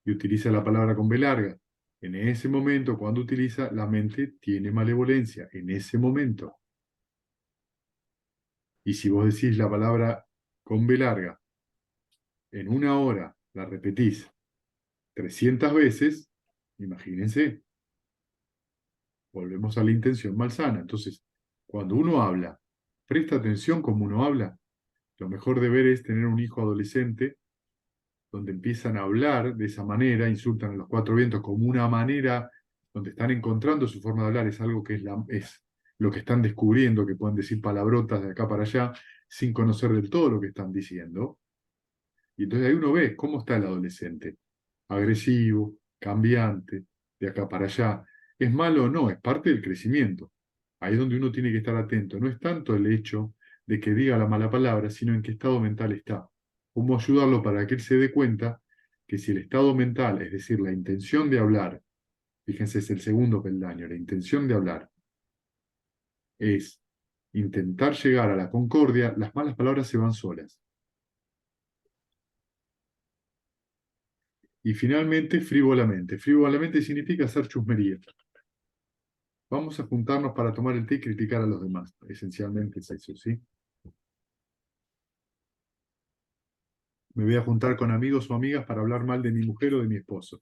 y utiliza la palabra con B larga. En ese momento, cuando utiliza, la mente tiene malevolencia, en ese momento. Y si vos decís la palabra con B larga, en una hora la repetís 300 veces, imagínense, volvemos a la intención malsana. Entonces, cuando uno habla, presta atención como uno habla. Lo mejor de ver es tener un hijo adolescente donde empiezan a hablar de esa manera, insultan a los cuatro vientos como una manera donde están encontrando su forma de hablar, es algo que es lo que están descubriendo, que pueden decir palabrotas de acá para allá sin conocer del todo lo que están diciendo. Y entonces ahí uno ve cómo está el adolescente, agresivo, cambiante, de acá para allá. ¿Es malo o no? Es parte del crecimiento. Ahí es donde uno tiene que estar atento. No es tanto el hecho de que diga la mala palabra, sino en qué estado mental está. Cómo ayudarlo para que él se dé cuenta que si el estado mental, es decir, la intención de hablar, fíjense, es el segundo peldaño, la intención de hablar, es intentar llegar a la concordia, las malas palabras se van solas. Y finalmente, frívolamente. Frívolamente significa hacer chusmería. Vamos a juntarnos para tomar el té y criticar a los demás. Esencialmente es eso, ¿sí? Me voy a juntar con amigos o amigas para hablar mal de mi mujer o de mi esposo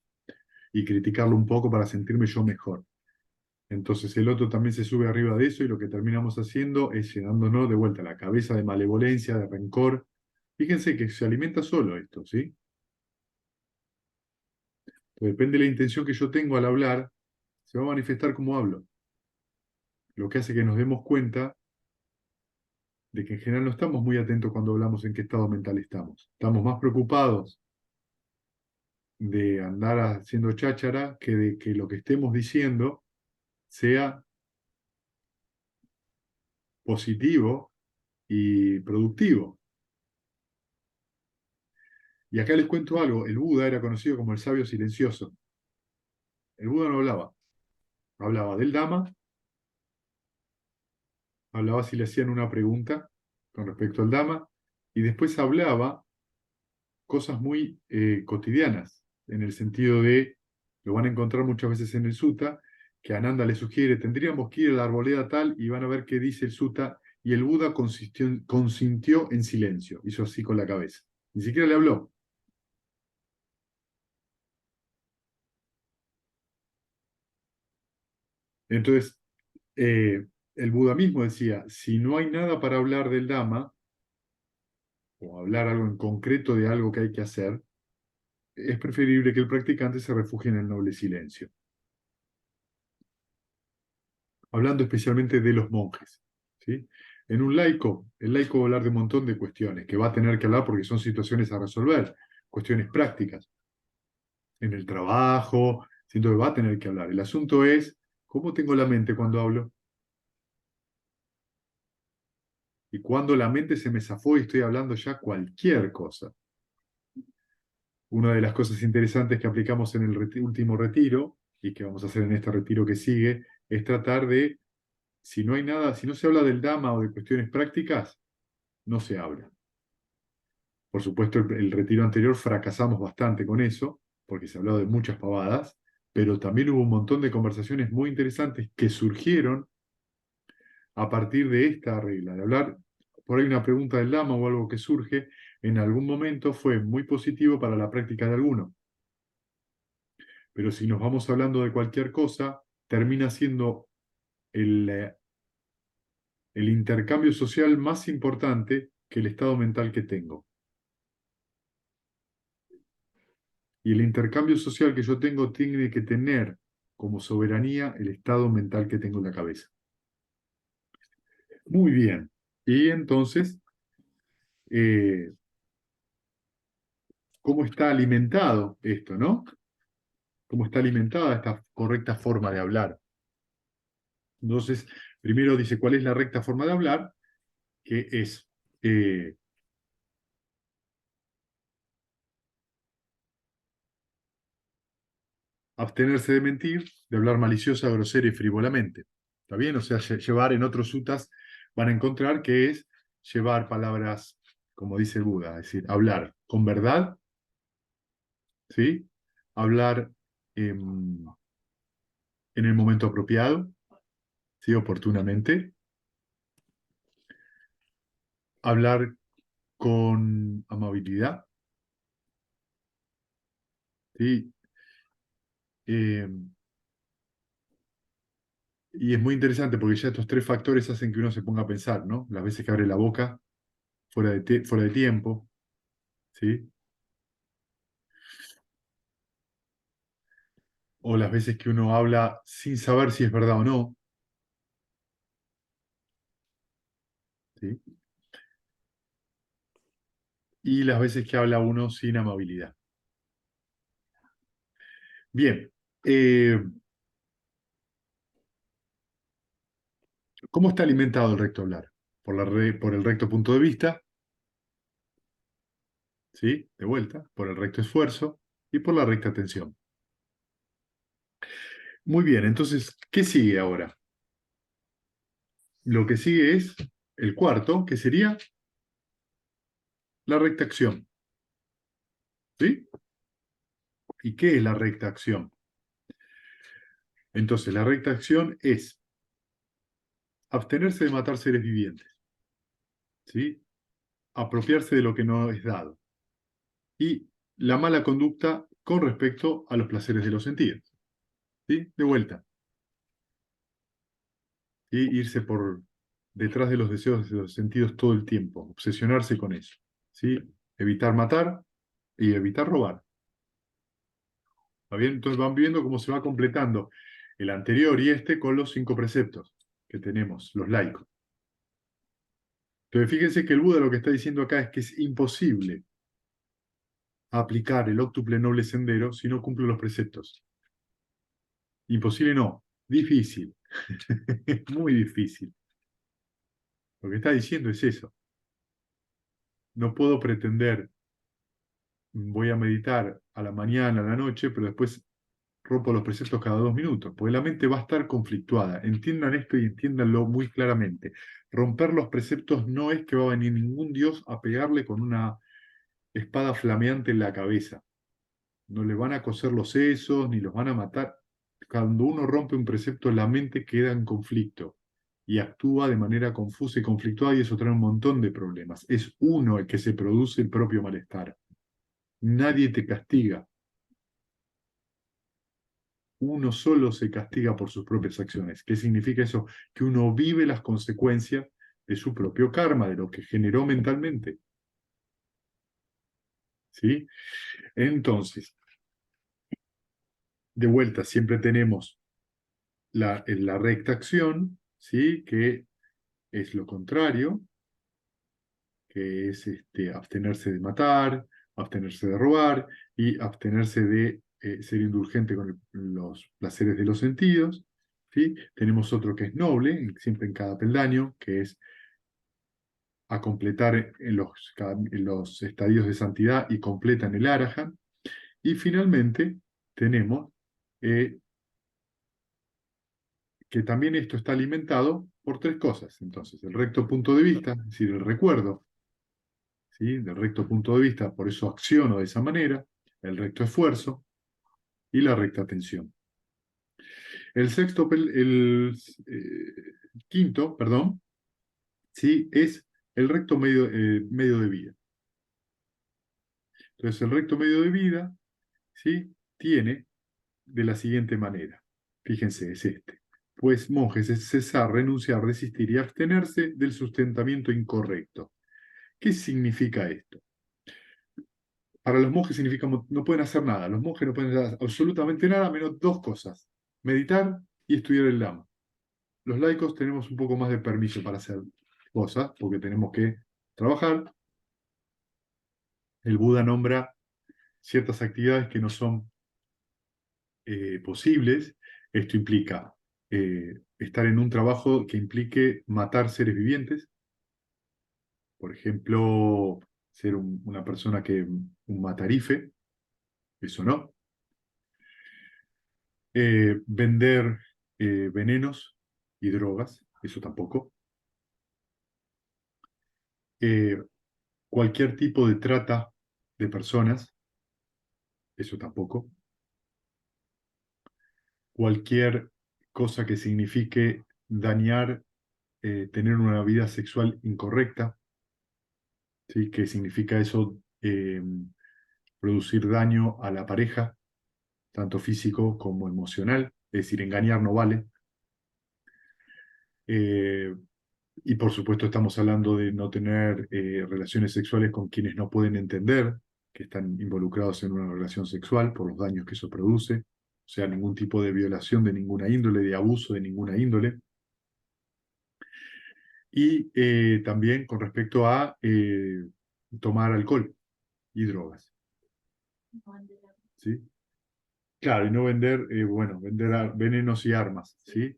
y criticarlo un poco para sentirme yo mejor. Entonces el otro también se sube arriba de eso y lo que terminamos haciendo es llenándonos de vuelta la cabeza de malevolencia, de rencor. Fíjense que se alimenta solo esto, ¿sí? Pues depende de la intención que yo tengo al hablar, se va a manifestar como hablo. Lo que hace que nos demos cuenta de que en general no estamos muy atentos cuando hablamos en qué estado mental estamos. Estamos más preocupados de andar haciendo cháchara que de que lo que estemos diciendo sea positivo y productivo. Y acá les cuento algo, el Buda era conocido como el sabio silencioso. El Buda no hablaba, hablaba del Dhamma, hablaba si le hacían una pregunta con respecto al Dhamma, y después hablaba cosas muy cotidianas, en el sentido de, lo van a encontrar muchas veces en el sutta, que Ananda le sugiere, tendríamos que ir a la arboleda tal y van a ver qué dice el sutta, y el Buda consintió en silencio, hizo así con la cabeza, ni siquiera le habló. Entonces, el Buda mismo decía, si no hay nada para hablar del Dhamma, o hablar algo en concreto de algo que hay que hacer, es preferible que el practicante se refugie en el noble silencio. Hablando especialmente de los monjes, ¿sí? En un laico, el laico va a hablar de un montón de cuestiones que va a tener que hablar porque son situaciones a resolver, cuestiones prácticas. En el trabajo, siento que va a tener que hablar. El asunto es, ¿cómo tengo la mente cuando hablo? Y cuando la mente se me zafó y estoy hablando ya cualquier cosa. Una de las cosas interesantes que aplicamos en el último retiro, y que vamos a hacer en este retiro que sigue, es tratar de, si no hay nada, si no se habla del Dhamma o de cuestiones prácticas, no se habla. Por supuesto, el retiro anterior fracasamos bastante con eso, porque se habló de muchas pavadas, pero también hubo un montón de conversaciones muy interesantes que surgieron a partir de esta regla, de hablar, por ahí una pregunta del Dhamma o algo que surge, en algún momento fue muy positivo para la práctica de alguno. Pero si nos vamos hablando de cualquier cosa, termina siendo el intercambio social más importante que el estado mental que tengo. Y el intercambio social que yo tengo tiene que tener como soberanía el estado mental que tengo en la cabeza. Muy bien. Y entonces, eh, ¿cómo está alimentado esto, no? ¿Cómo está alimentada esta correcta forma de hablar? Entonces, primero dice cuál es la recta forma de hablar, que es abstenerse de mentir, de hablar maliciosa, grosera y frívolamente. ¿Está bien? O sea, llevar en otros sutas van a encontrar que es llevar palabras, como dice el Buda, es decir, hablar con verdad, ¿sí? Hablar en el momento apropiado, ¿sí? Oportunamente. Hablar con amabilidad, ¿sí? Em, y es muy interesante porque ya estos tres factores hacen que uno se ponga a pensar, ¿no? Las veces que abre la boca fuera de tiempo, ¿sí? O las veces que uno habla sin saber si es verdad o no, ¿sí? Y las veces que habla uno sin amabilidad. Bien, eh, ¿cómo está alimentado el recto hablar? Por el recto punto de vista, ¿sí? De vuelta, por el recto esfuerzo y por la recta atención. Muy bien, entonces, ¿qué sigue ahora? Lo que sigue es el cuarto, que sería la recta acción, ¿sí? ¿Y qué es la recta acción? Entonces, la recta acción es abstenerse de matar seres vivientes, ¿sí? Apropiarse de lo que no es dado. Y la mala conducta con respecto a los placeres de los sentidos, ¿sí? De vuelta. Y irse por detrás de los deseos de los sentidos todo el tiempo, obsesionarse con eso, ¿sí? Evitar matar y evitar robar. ¿Está bien? Entonces van viendo cómo se va completando el anterior y este con los 5 preceptos que tenemos, los laicos. Entonces fíjense que el Buda lo que está diciendo acá es que es imposible aplicar el óctuple noble sendero si no cumple los preceptos. Imposible no, difícil, muy difícil. Lo que está diciendo es eso. No puedo pretender, voy a meditar a la mañana, a la noche, pero después rompo los preceptos cada 2 minutos, porque la mente va a estar conflictuada. Entiendan esto y entiéndanlo muy claramente. Romper los preceptos no es que va a venir ningún dios a pegarle con una espada flameante en la cabeza. No le van a coser los sesos, ni los van a matar. Cuando uno rompe un precepto, la mente queda en conflicto y actúa de manera confusa y conflictuada y eso trae un montón de problemas. Es uno el que se produce el propio malestar. Nadie te castiga. Uno solo se castiga por sus propias acciones. ¿Qué significa eso? Que uno vive las consecuencias de su propio karma, de lo que generó mentalmente. ¿Sí? Entonces, de vuelta, siempre tenemos la recta acción, ¿sí? Que es lo contrario, que es abstenerse de matar, abstenerse de robar y abstenerse de ser indulgente con los placeres de los sentidos. ¿Sí? Tenemos otro que es noble, siempre en cada peldaño, que es a completar en los estadios de santidad y completan el Arahant. Y finalmente tenemos que también esto está alimentado por tres cosas. Entonces, el recto punto de vista, es decir, el recuerdo, ¿sí? Del recto punto de vista, por eso acciono de esa manera, el recto esfuerzo y la recta atención. El sexto, quinto, perdón, ¿sí? Es el recto medio de vida. Entonces, el recto medio de vida, ¿sí? Tiene de la siguiente manera. Fíjense, es este. Pues monjes es cesar, renunciar, resistir y abstenerse del sustentamiento incorrecto. ¿Qué significa esto? Para los monjes significa no pueden hacer nada. Los monjes no pueden hacer absolutamente nada menos dos cosas: meditar y estudiar el Dhamma. Los laicos tenemos un poco más de permiso para hacer cosas, porque tenemos que trabajar. El Buda nombra ciertas actividades que no son posibles. Esto implica estar en un trabajo que implique matar seres vivientes. Por ejemplo, ser una persona un matarife, eso no. Vender venenos y drogas, eso tampoco. Eh, Cualquier tipo de trata de personas, eso tampoco. Cualquier cosa que signifique dañar, tener una vida sexual incorrecta, ¿sí? ¿Qué significa eso? Producir daño a la pareja, tanto físico como emocional, es decir, engañar no vale. Eh, y por supuesto estamos hablando de no tener relaciones sexuales con quienes no pueden entender que están involucrados en una relación sexual por los daños que eso produce. O sea, ningún tipo de violación de ninguna índole, de abuso de ninguna índole. Y también con respecto a tomar alcohol y drogas. ¿Sí? Claro, y no vender, bueno, vender venenos y armas, ¿sí?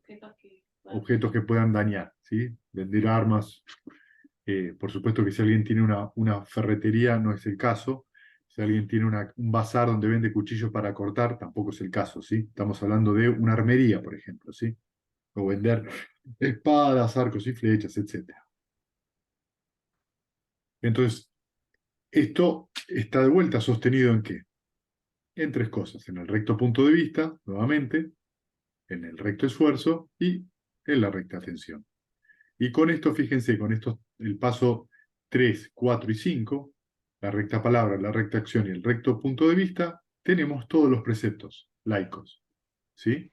Objetos que puedan dañar, ¿sí? Vender armas. Por supuesto que si alguien tiene una ferretería, no es el caso. Si alguien tiene un bazar donde vende cuchillos para cortar, tampoco es el caso, ¿sí? Estamos hablando de una armería, por ejemplo, ¿sí? O vender espadas, arcos y flechas, etc. Entonces, esto está de vuelta sostenido ¿en qué? En tres cosas: en el recto punto de vista, nuevamente, en el recto esfuerzo y en la recta atención. Y con esto, fíjense, con esto, el paso 3, 4 y 5, la recta palabra, la recta acción y el recto punto de vista, tenemos todos los preceptos laicos, ¿sí?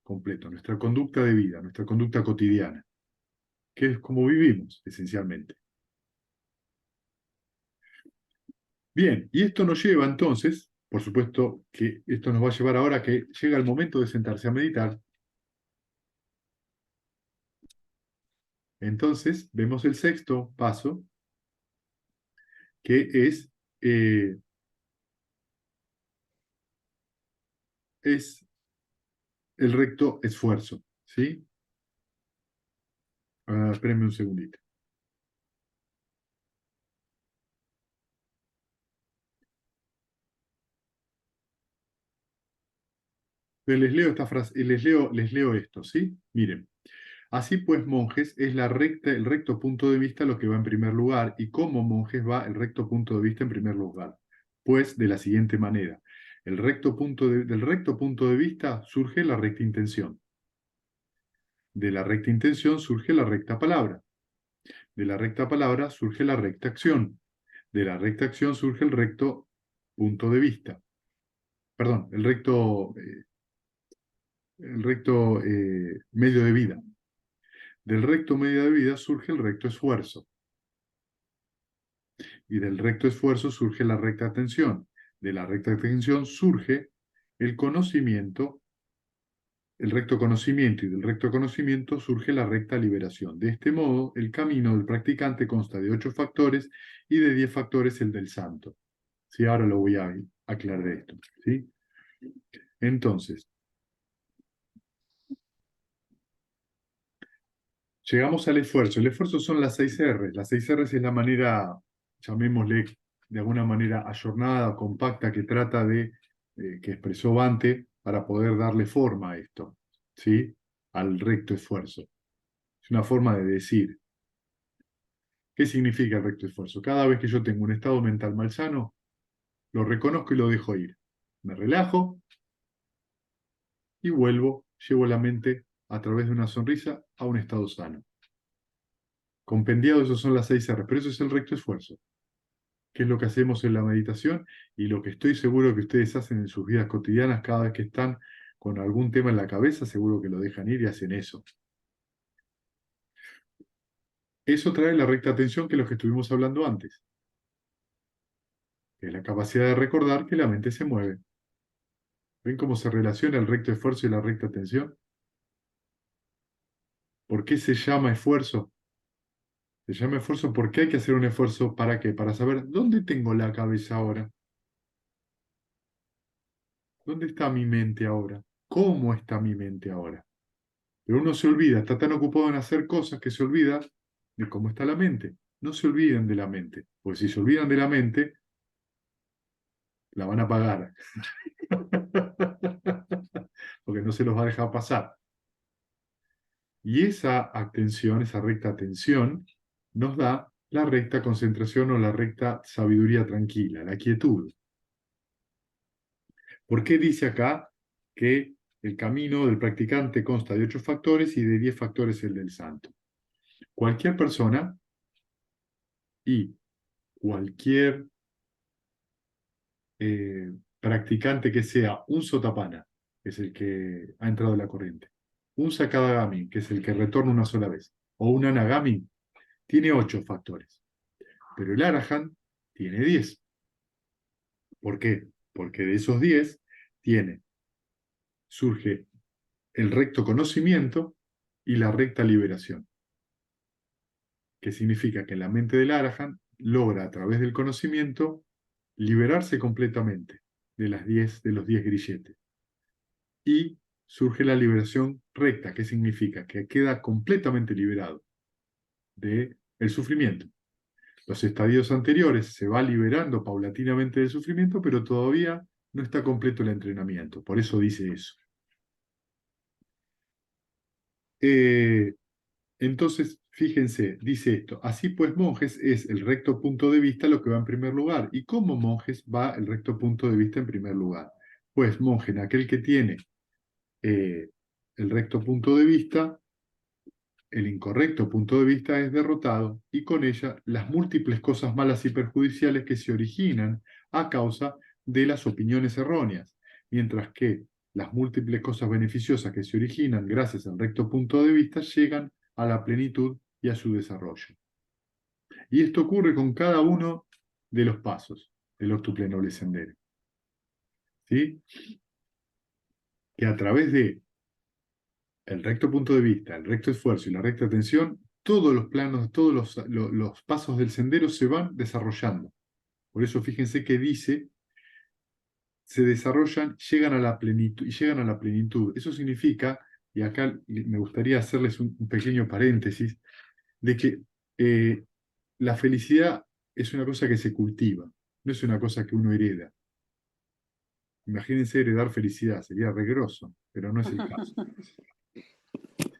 Completo, nuestra conducta de vida, nuestra conducta cotidiana, que es como vivimos, esencialmente. Bien, y esto nos lleva entonces, por supuesto que esto nos va a llevar ahora que llega el momento de sentarse a meditar. Entonces, vemos el sexto paso, que eh, es el recto esfuerzo, ¿sí? Espérenme un segundito. Les leo esta frase, les leo esto, ¿sí? Miren. Así pues, monjes, es el recto punto de vista lo que va en primer lugar, y como monjes va el recto punto de vista en primer lugar. Pues de la siguiente manera: del recto punto de vista surge la recta intención. De la recta intención surge la recta palabra. De la recta palabra surge la recta acción. De la recta acción surge el recto punto de vista. Perdón, el recto medio de vida. Del recto medio de vida surge el recto esfuerzo. Y del recto esfuerzo surge la recta atención. De la recta atención surge el conocimiento, el recto conocimiento, y del recto conocimiento surge la recta liberación. De este modo, el camino del practicante consta de 8 factores y de 10 factores el del santo. Sí, ahora lo voy a aclarar esto. ¿Sí? Entonces, Llegamos al esfuerzo. El esfuerzo son las 6 R. Las 6 R es la manera, llamémosle de alguna manera ayornada, compacta, que trata de, que expresó Bante para poder darle forma a esto, ¿sí? Al recto esfuerzo. Es una forma de decir. ¿Qué significa el recto esfuerzo? Cada vez que yo tengo un estado mental malsano, lo reconozco y lo dejo ir. Me relajo y vuelvo, llevo la mente a través de una sonrisa a un estado sano. Compendiado, esos son las 6 R, pero eso es el recto esfuerzo, que es lo que hacemos en la meditación y lo que estoy seguro que ustedes hacen en sus vidas cotidianas cada vez que están con algún tema en la cabeza, seguro que lo dejan ir y hacen eso. Eso trae la recta atención, que es lo que estuvimos hablando antes, que es la capacidad de recordar que la mente se mueve. ¿Ven cómo se relaciona el recto esfuerzo y la recta atención? ¿Por qué se llama esfuerzo? Se llama esfuerzo porque hay que hacer un esfuerzo. ¿Para qué? Para saber dónde tengo la cabeza ahora. ¿Dónde está mi mente ahora? ¿Cómo está mi mente ahora? Pero uno se olvida, está tan ocupado en hacer cosas que se olvida de cómo está la mente. No se olviden de la mente, porque si se olvidan de la mente, la van a pagar. Porque no se los va a dejar pasar. Y esa atención, esa recta atención, nos da la recta concentración o la recta sabiduría tranquila, la quietud. ¿Por qué dice acá que el camino del practicante consta de 8 factores y de 10 factores el del santo? Cualquier persona y cualquier practicante que sea un sotapana, que es el que ha entrado en la corriente, un sakadagami, que es el que retorna una sola vez, o un anagami, tiene 8 factores. Pero el arahant tiene 10. ¿Por qué? Porque de esos 10 surge el recto conocimiento y la recta liberación, que significa que la mente del arahant logra a través del conocimiento liberarse completamente de los 10 grilletes. Y surge la liberación recta, que significa que queda completamente liberado del sufrimiento. Los estadios anteriores se va liberando paulatinamente del sufrimiento, pero todavía no está completo el entrenamiento. Por eso dice eso. Eh, entonces, fíjense, dice esto. Así pues, monjes, es el recto punto de vista lo que va en primer lugar. ¿Y cómo monjes va el recto punto de vista en primer lugar? Pues, monje, en aquel que tiene eh, el recto punto de vista, el incorrecto punto de vista es derrotado y con ella las múltiples cosas malas y perjudiciales que se originan a causa de las opiniones erróneas, mientras que las múltiples cosas beneficiosas que se originan gracias al recto punto de vista llegan a la plenitud y a su desarrollo. Y esto ocurre con cada uno de los pasos del octuple noble sendero. ¿Sí? Que a través de el recto punto de vista, el recto esfuerzo y la recta atención, todos los planos, todos los pasos del sendero se van desarrollando. Por eso fíjense que dice, se desarrollan, llegan a la plenitud, y llegan a la plenitud. Eso significa, y acá me gustaría hacerles un pequeño paréntesis, de que la felicidad es una cosa que se cultiva, no es una cosa que uno hereda. Imagínense heredar felicidad, sería regroso, pero no es el caso.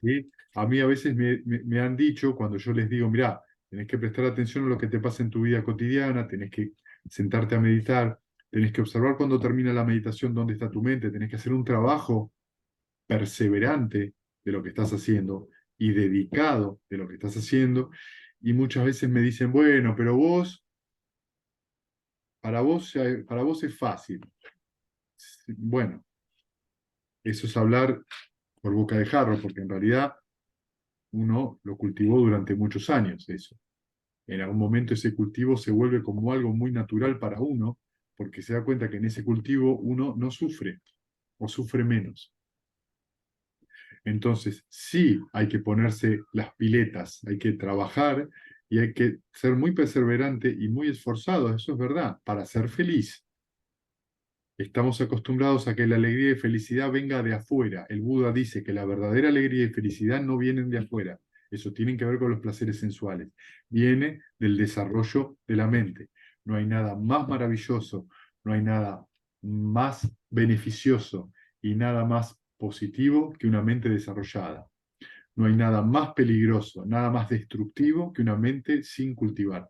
¿Sí? A mí a veces me han dicho, cuando yo les digo, mirá, tenés que prestar atención a lo que te pasa en tu vida cotidiana, tenés que sentarte a meditar, tenés que observar cuando termina la meditación dónde está tu mente, tenés que hacer un trabajo perseverante de lo que estás haciendo y dedicado de lo que estás haciendo. Y muchas veces me dicen, bueno, pero para vos es fácil. Bueno, eso es hablar por boca de jarro, porque en realidad uno lo cultivó durante muchos años, eso. En algún momento ese cultivo se vuelve como algo muy natural para uno, porque se da cuenta que en ese cultivo uno no sufre o sufre menos. Entonces, sí hay que ponerse las piletas, hay que trabajar y hay que ser muy perseverante y muy esforzado, eso es verdad, para ser feliz. Estamos acostumbrados a que la alegría y felicidad venga de afuera. El Buda dice que la verdadera alegría y felicidad no vienen de afuera, Eso tiene que ver con los placeres sensuales. Viene del desarrollo de la mente. No hay nada más maravilloso, no hay nada más beneficioso y nada más positivo que una mente desarrollada. No hay nada más peligroso, nada más destructivo que una mente sin cultivar.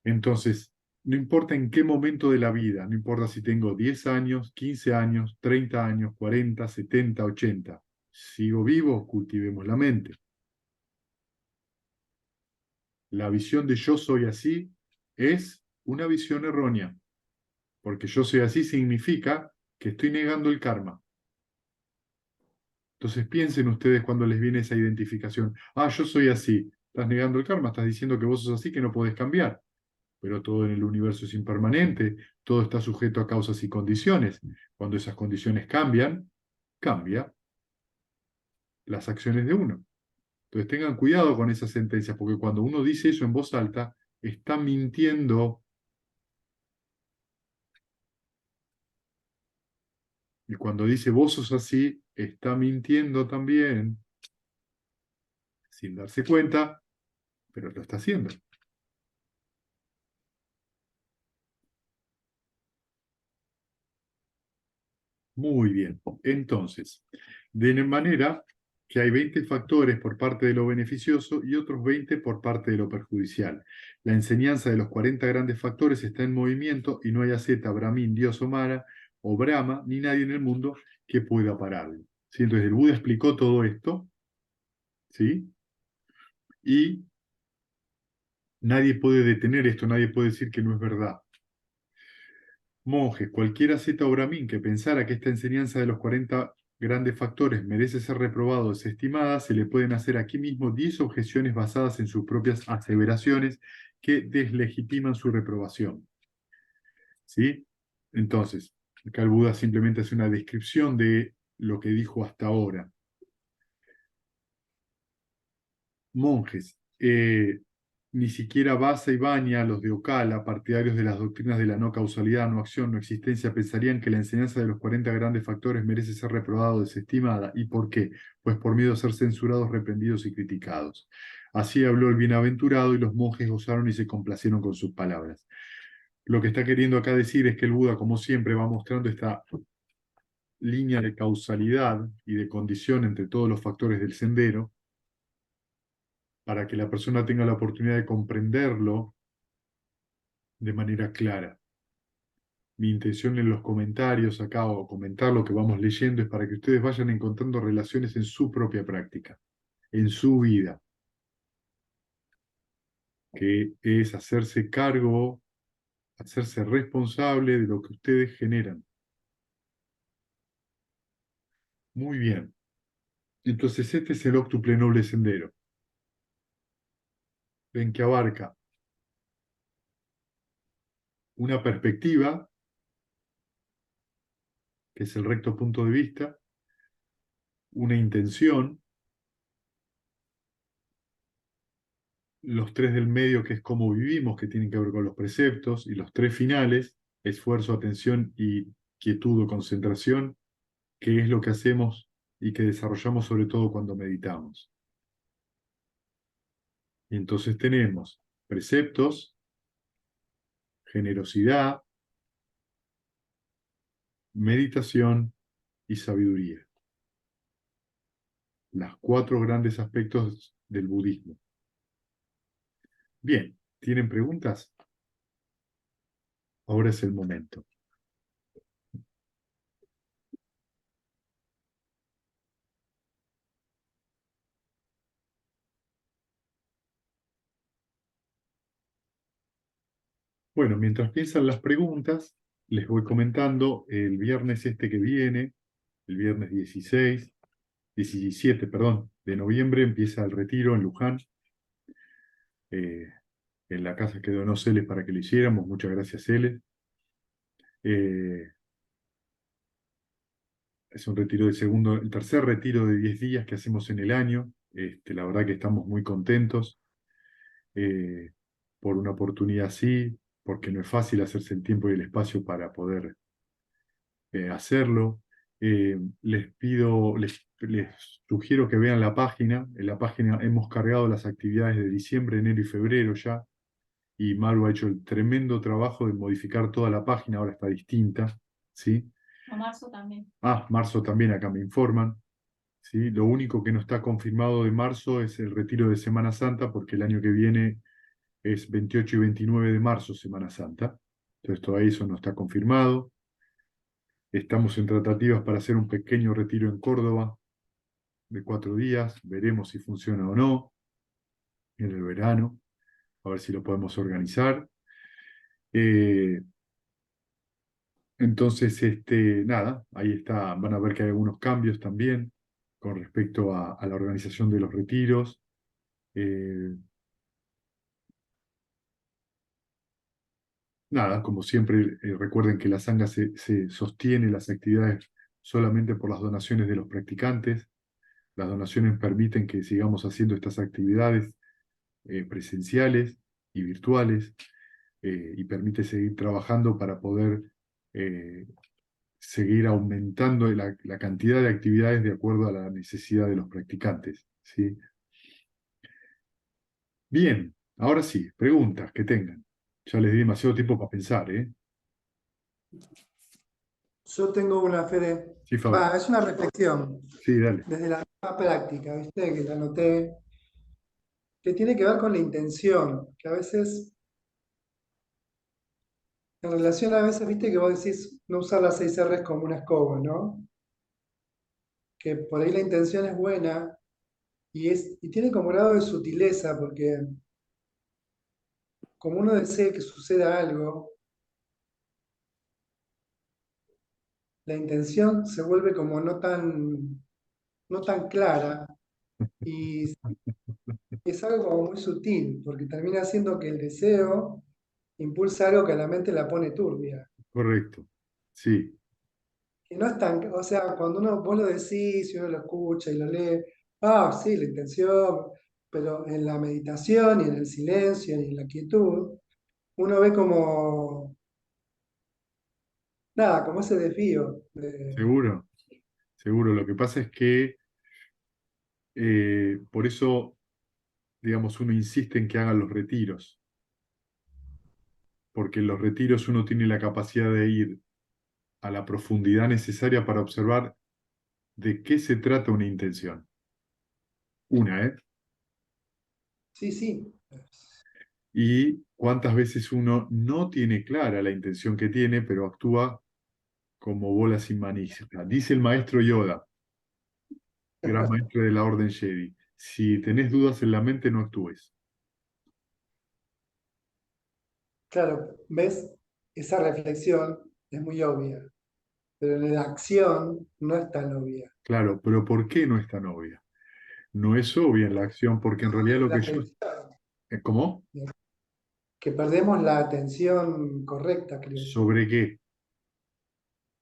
Entonces, no importa en qué momento de la vida, no importa si tengo 10 años, 15 años, 30 años, 40, 70, 80, sigo vivo, cultivemos la mente. La visión de yo soy así es una visión errónea, porque yo soy así significa que estoy negando el karma. Entonces piensen ustedes cuando les viene esa identificación. Ah, yo soy así. Estás negando el karma, estás diciendo que vos sos así, que no podés cambiar. Pero todo en el universo es impermanente, todo está sujeto a causas y condiciones. Cuando esas condiciones cambian, cambia las acciones de uno. Entonces tengan cuidado con esas sentencias, porque cuando uno dice eso en voz alta, está mintiendo. Y cuando dice vos sos así, está mintiendo también, sin darse cuenta, pero lo está haciendo. Muy bien. Entonces, de manera que hay 20 factores por parte de lo beneficioso y otros 20 por parte de lo perjudicial. La enseñanza de los 40 grandes factores está en movimiento y no hay asceta, brahmin, dios o mara o brahma, ni nadie en el mundo que pueda pararlo. ¿Sí? Entonces, el Buda explicó todo esto, ¿sí? Y nadie puede detener esto, nadie puede decir que no es verdad. Monjes, cualquiera asceta o brahmin que pensara que esta enseñanza de los 40 grandes factores merece ser reprobada o desestimada, se le pueden hacer aquí mismo 10 objeciones basadas en sus propias aseveraciones que deslegitiman su reprobación. ¿Sí? Entonces, acá el Buda simplemente hace una descripción de lo que dijo hasta ahora. Monjes, ni siquiera Vasa y Banya, los de Ocala, partidarios de las doctrinas de la no causalidad, no acción, no existencia, pensarían que la enseñanza de los 40 grandes factores merece ser reprobada o desestimada. ¿Y por qué? Pues por miedo a ser censurados, reprendidos y criticados. Así habló el bienaventurado y los monjes gozaron y se complacieron con sus palabras. Lo que está queriendo acá decir es que el Buda, como siempre, va mostrando esta línea de causalidad y de condición entre todos los factores del sendero para que la persona tenga la oportunidad de comprenderlo de manera clara. Mi intención en los comentarios acá o comentar lo que vamos leyendo es para que ustedes vayan encontrando relaciones en su propia práctica, en su vida, que es hacerse cargo, hacerse responsable de lo que ustedes generan. Muy bien. Entonces este es el óctuple noble sendero. Ven que abarca una perspectiva, que es el recto punto de vista, una intención, los tres del medio, que es cómo vivimos, que tienen que ver con los preceptos, y los tres finales, esfuerzo, atención y quietud o concentración, que es lo que hacemos y que desarrollamos sobre todo cuando meditamos. Y entonces tenemos preceptos, generosidad, meditación y sabiduría. Los cuatro grandes aspectos del budismo. Bien, ¿tienen preguntas? Ahora es el momento. Bueno, mientras piensan las preguntas, les voy comentando el viernes este que viene, el viernes 17, perdón, de noviembre empieza el retiro en Luján, eh, en la casa que donó Celes para que lo hiciéramos. Muchas gracias, Celes. Eh, es un retiro de segundo, el tercer retiro de 10 días que hacemos en el año. La verdad que estamos muy contentos eh, por una oportunidad así, porque no es fácil hacerse el tiempo y el espacio para poder hacerlo. Les les sugiero que vean la página. En la página hemos cargado las actividades de diciembre, enero y febrero ya. Y Maru ha hecho el tremendo trabajo de modificar toda la página, ahora está distinta, ¿sí? A marzo también. Ah, marzo también, acá me informan, ¿sí? Lo único que no está confirmado de marzo es el retiro de Semana Santa, porque el año que viene es 28 y 29 de marzo, Semana Santa. Entonces todavía eso no está confirmado. Estamos en tratativas para hacer un pequeño retiro en Córdoba de 4 días. Veremos si funciona o no en el verano, a ver si lo podemos organizar. Eh, Entonces, nada, ahí está, van a ver que hay algunos cambios también con respecto a la organización de los retiros. Eh, Nada, como siempre, recuerden que la sangha se sostiene las actividades solamente por las donaciones de los practicantes. Las donaciones permiten que sigamos haciendo estas actividades presenciales y virtuales, y permite seguir trabajando para poder eh, seguir aumentando la cantidad de actividades de acuerdo a la necesidad de los practicantes, ¿sí? Bien, ahora sí, preguntas que tengan. Ya les di demasiado tiempo para pensar, ¿eh? Yo tengo una, Fede. Sí, Fabi. Es una reflexión Sí, dale. desde la misma práctica, ¿viste? Que la noté, que tiene que ver con la intención, que a veces, en relación a veces, ¿viste? Que vos decís no usar las 6 R's como una escoba, ¿no? Que por ahí la intención es buena y tiene como grado de sutileza, porque como uno desea que suceda algo, la intención se vuelve como no tan clara y es algo como muy sutil, porque termina haciendo que el deseo impulsa algo que a la mente la pone turbia. Correcto. Sí, Que no es tan, o sea, cuando vos lo decís y uno lo escucha y lo lee, sí, la intención, pero en la meditación y en el silencio y en la quietud, uno ve como, nada, como ese desvío. seguro, seguro. Lo que pasa es que por eso, digamos, uno insiste en que hagan los retiros, porque en los retiros uno tiene la capacidad de ir a la profundidad necesaria para observar de qué se trata una intención. Una, ¿eh? Sí, sí, Y cuántas veces uno no tiene clara la intención que tiene, pero actúa como bola sin manija. Dice el maestro Yoda, gran maestro de la Orden Jedi, si tenés dudas en la mente, no actúes. claro, ves, esa reflexión es muy obvia, pero en la acción no es tan obvia. Claro, pero ¿por qué no es tan obvia? No es obvia en la acción, porque en realidad lo La que yo... atención, ¿Cómo? que perdemos la atención correcta, creo yo, ¿Sobre qué?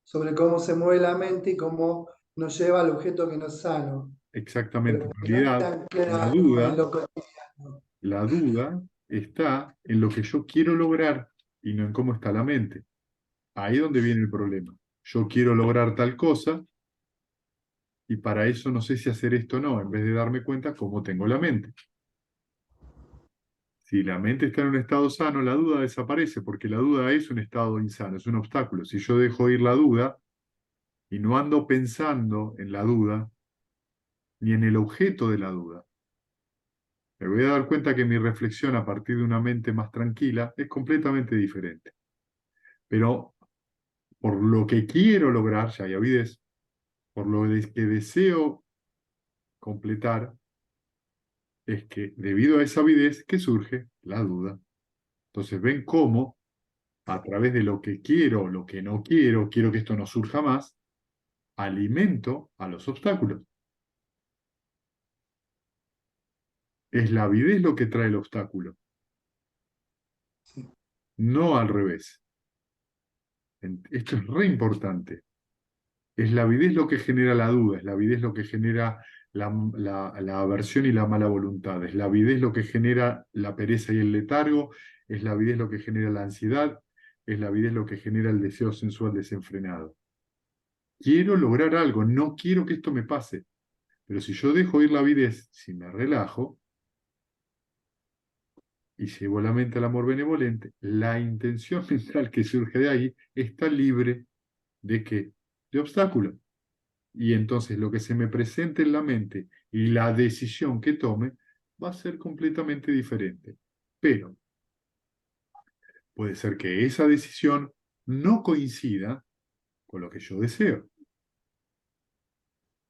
sobre cómo se mueve la mente y cómo nos lleva al objeto que no es sano, Exactamente. pero En que no está realidad, la anclado en duda, lo cotidiano. la duda está en lo que yo quiero lograr y no en cómo está la mente. Ahí es donde viene el problema. Yo quiero lograr tal cosa y para eso no sé si hacer esto o no, en vez de darme cuenta cómo tengo la mente. Si la mente está en un estado sano, la duda desaparece, porque la duda es un estado insano, es un obstáculo. Si yo dejo ir la duda y no ando pensando en la duda, ni en el objeto de la duda, me voy a dar cuenta que mi reflexión a partir de una mente más tranquila es completamente diferente. Pero por lo que quiero lograr, ya hay avidez, por lo que deseo completar, es que debido a esa avidez que surge la duda. Entonces ven cómo a través de lo que quiero, lo que no quiero, quiero que esto no surja más, alimento a los obstáculos. Es la avidez lo que trae el obstáculo, Sí, no al revés. Esto es re importante. Es la avidez lo que genera la duda, es la avidez lo que genera la aversión y la mala voluntad, es la avidez lo que genera la pereza y el letargo, es la avidez lo que genera la ansiedad, es la avidez lo que genera el deseo sensual desenfrenado. Quiero lograr algo, no quiero que esto me pase. Pero si yo dejo ir la avidez, si me relajo y llevo la mente al amor benevolente, la intención mental que surge de ahí está libre ¿de qué? De obstáculos. Y entonces lo que se me presente en la mente y la decisión que tome va a ser completamente diferente. Pero puede ser que esa decisión no coincida con lo que yo deseo.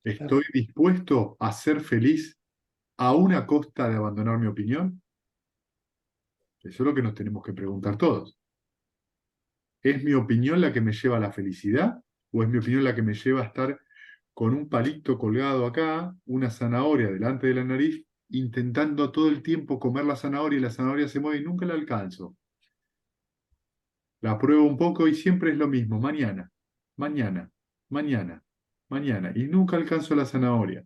¿Estoy Claro. dispuesto a ser feliz a una costa de abandonar mi opinión? Eso es lo que nos tenemos que preguntar todos. ¿Es mi opinión la que me lleva a la felicidad? ¿O es mi opinión la que me lleva a estar con un palito colgado acá, una zanahoria delante de la nariz, intentando todo el tiempo comer la zanahoria y la zanahoria se mueve y nunca la alcanzo? La pruebo un poco y siempre es lo mismo, mañana, mañana, mañana, mañana, y nunca alcanzo la zanahoria.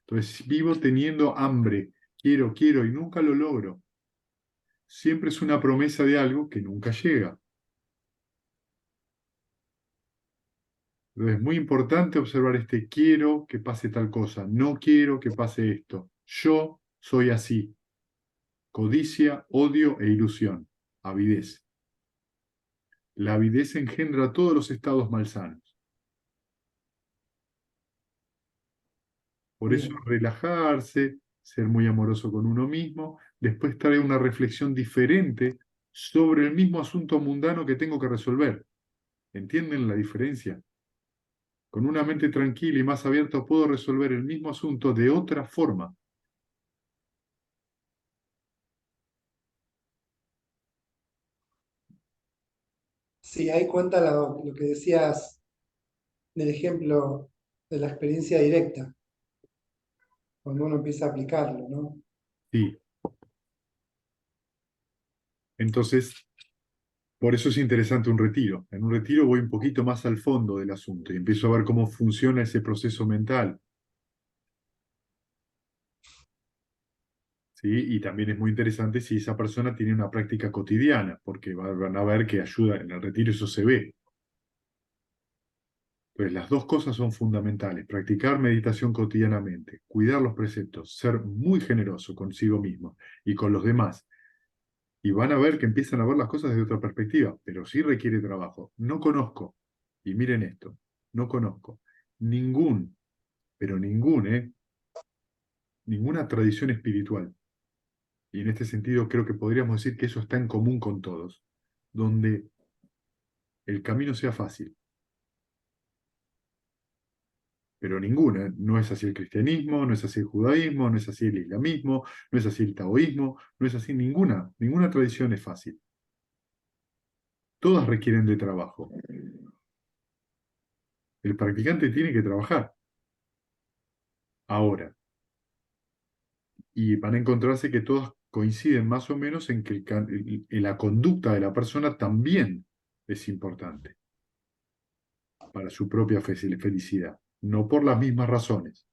Entonces vivo teniendo hambre, quiero, quiero y nunca lo logro. Siempre es una promesa de algo que nunca llega. Entonces es muy importante observar este quiero que pase tal cosa, no quiero que pase esto. Yo soy así. Codicia, odio e ilusión. Avidez. La avidez engendra todos los estados malsanos. Por eso Bien. relajarse, ser muy amoroso con uno mismo, después trae una reflexión diferente sobre el mismo asunto mundano que tengo que resolver. ¿Entienden la diferencia? Con una mente tranquila y más abierta puedo resolver el mismo asunto de otra forma. Sí, ahí cuenta lo que decías del ejemplo de la experiencia directa, cuando uno empieza a aplicarlo, ¿no? Sí. Entonces, por eso es interesante un retiro. En un retiro voy un poquito más al fondo del asunto y empiezo a ver cómo funciona ese proceso mental. ¿Sí? Y también es muy interesante si esa persona tiene una práctica cotidiana, porque van a ver que ayuda en el retiro, eso se ve. Entonces, las dos cosas son fundamentales. Practicar meditación cotidianamente, cuidar los preceptos, ser muy generoso consigo mismo y con los demás. Y van a ver que empiezan a ver las cosas desde otra perspectiva, pero sí requiere trabajo. No conozco, y miren esto, no conozco ningún, pero ningún, ninguna tradición espiritual. Y en este sentido creo que podríamos decir que eso está en común con todos, donde el camino sea fácil, pero ninguna. No es así el cristianismo, no es así el judaísmo, no es así el islamismo, no es así el taoísmo, no es así ninguna tradición es fácil. Todas requieren de trabajo. El practicante tiene que trabajar ahora y van a encontrarse que todas coinciden más o menos en que en la conducta de la persona también es importante para su propia felicidad, no por las mismas razones.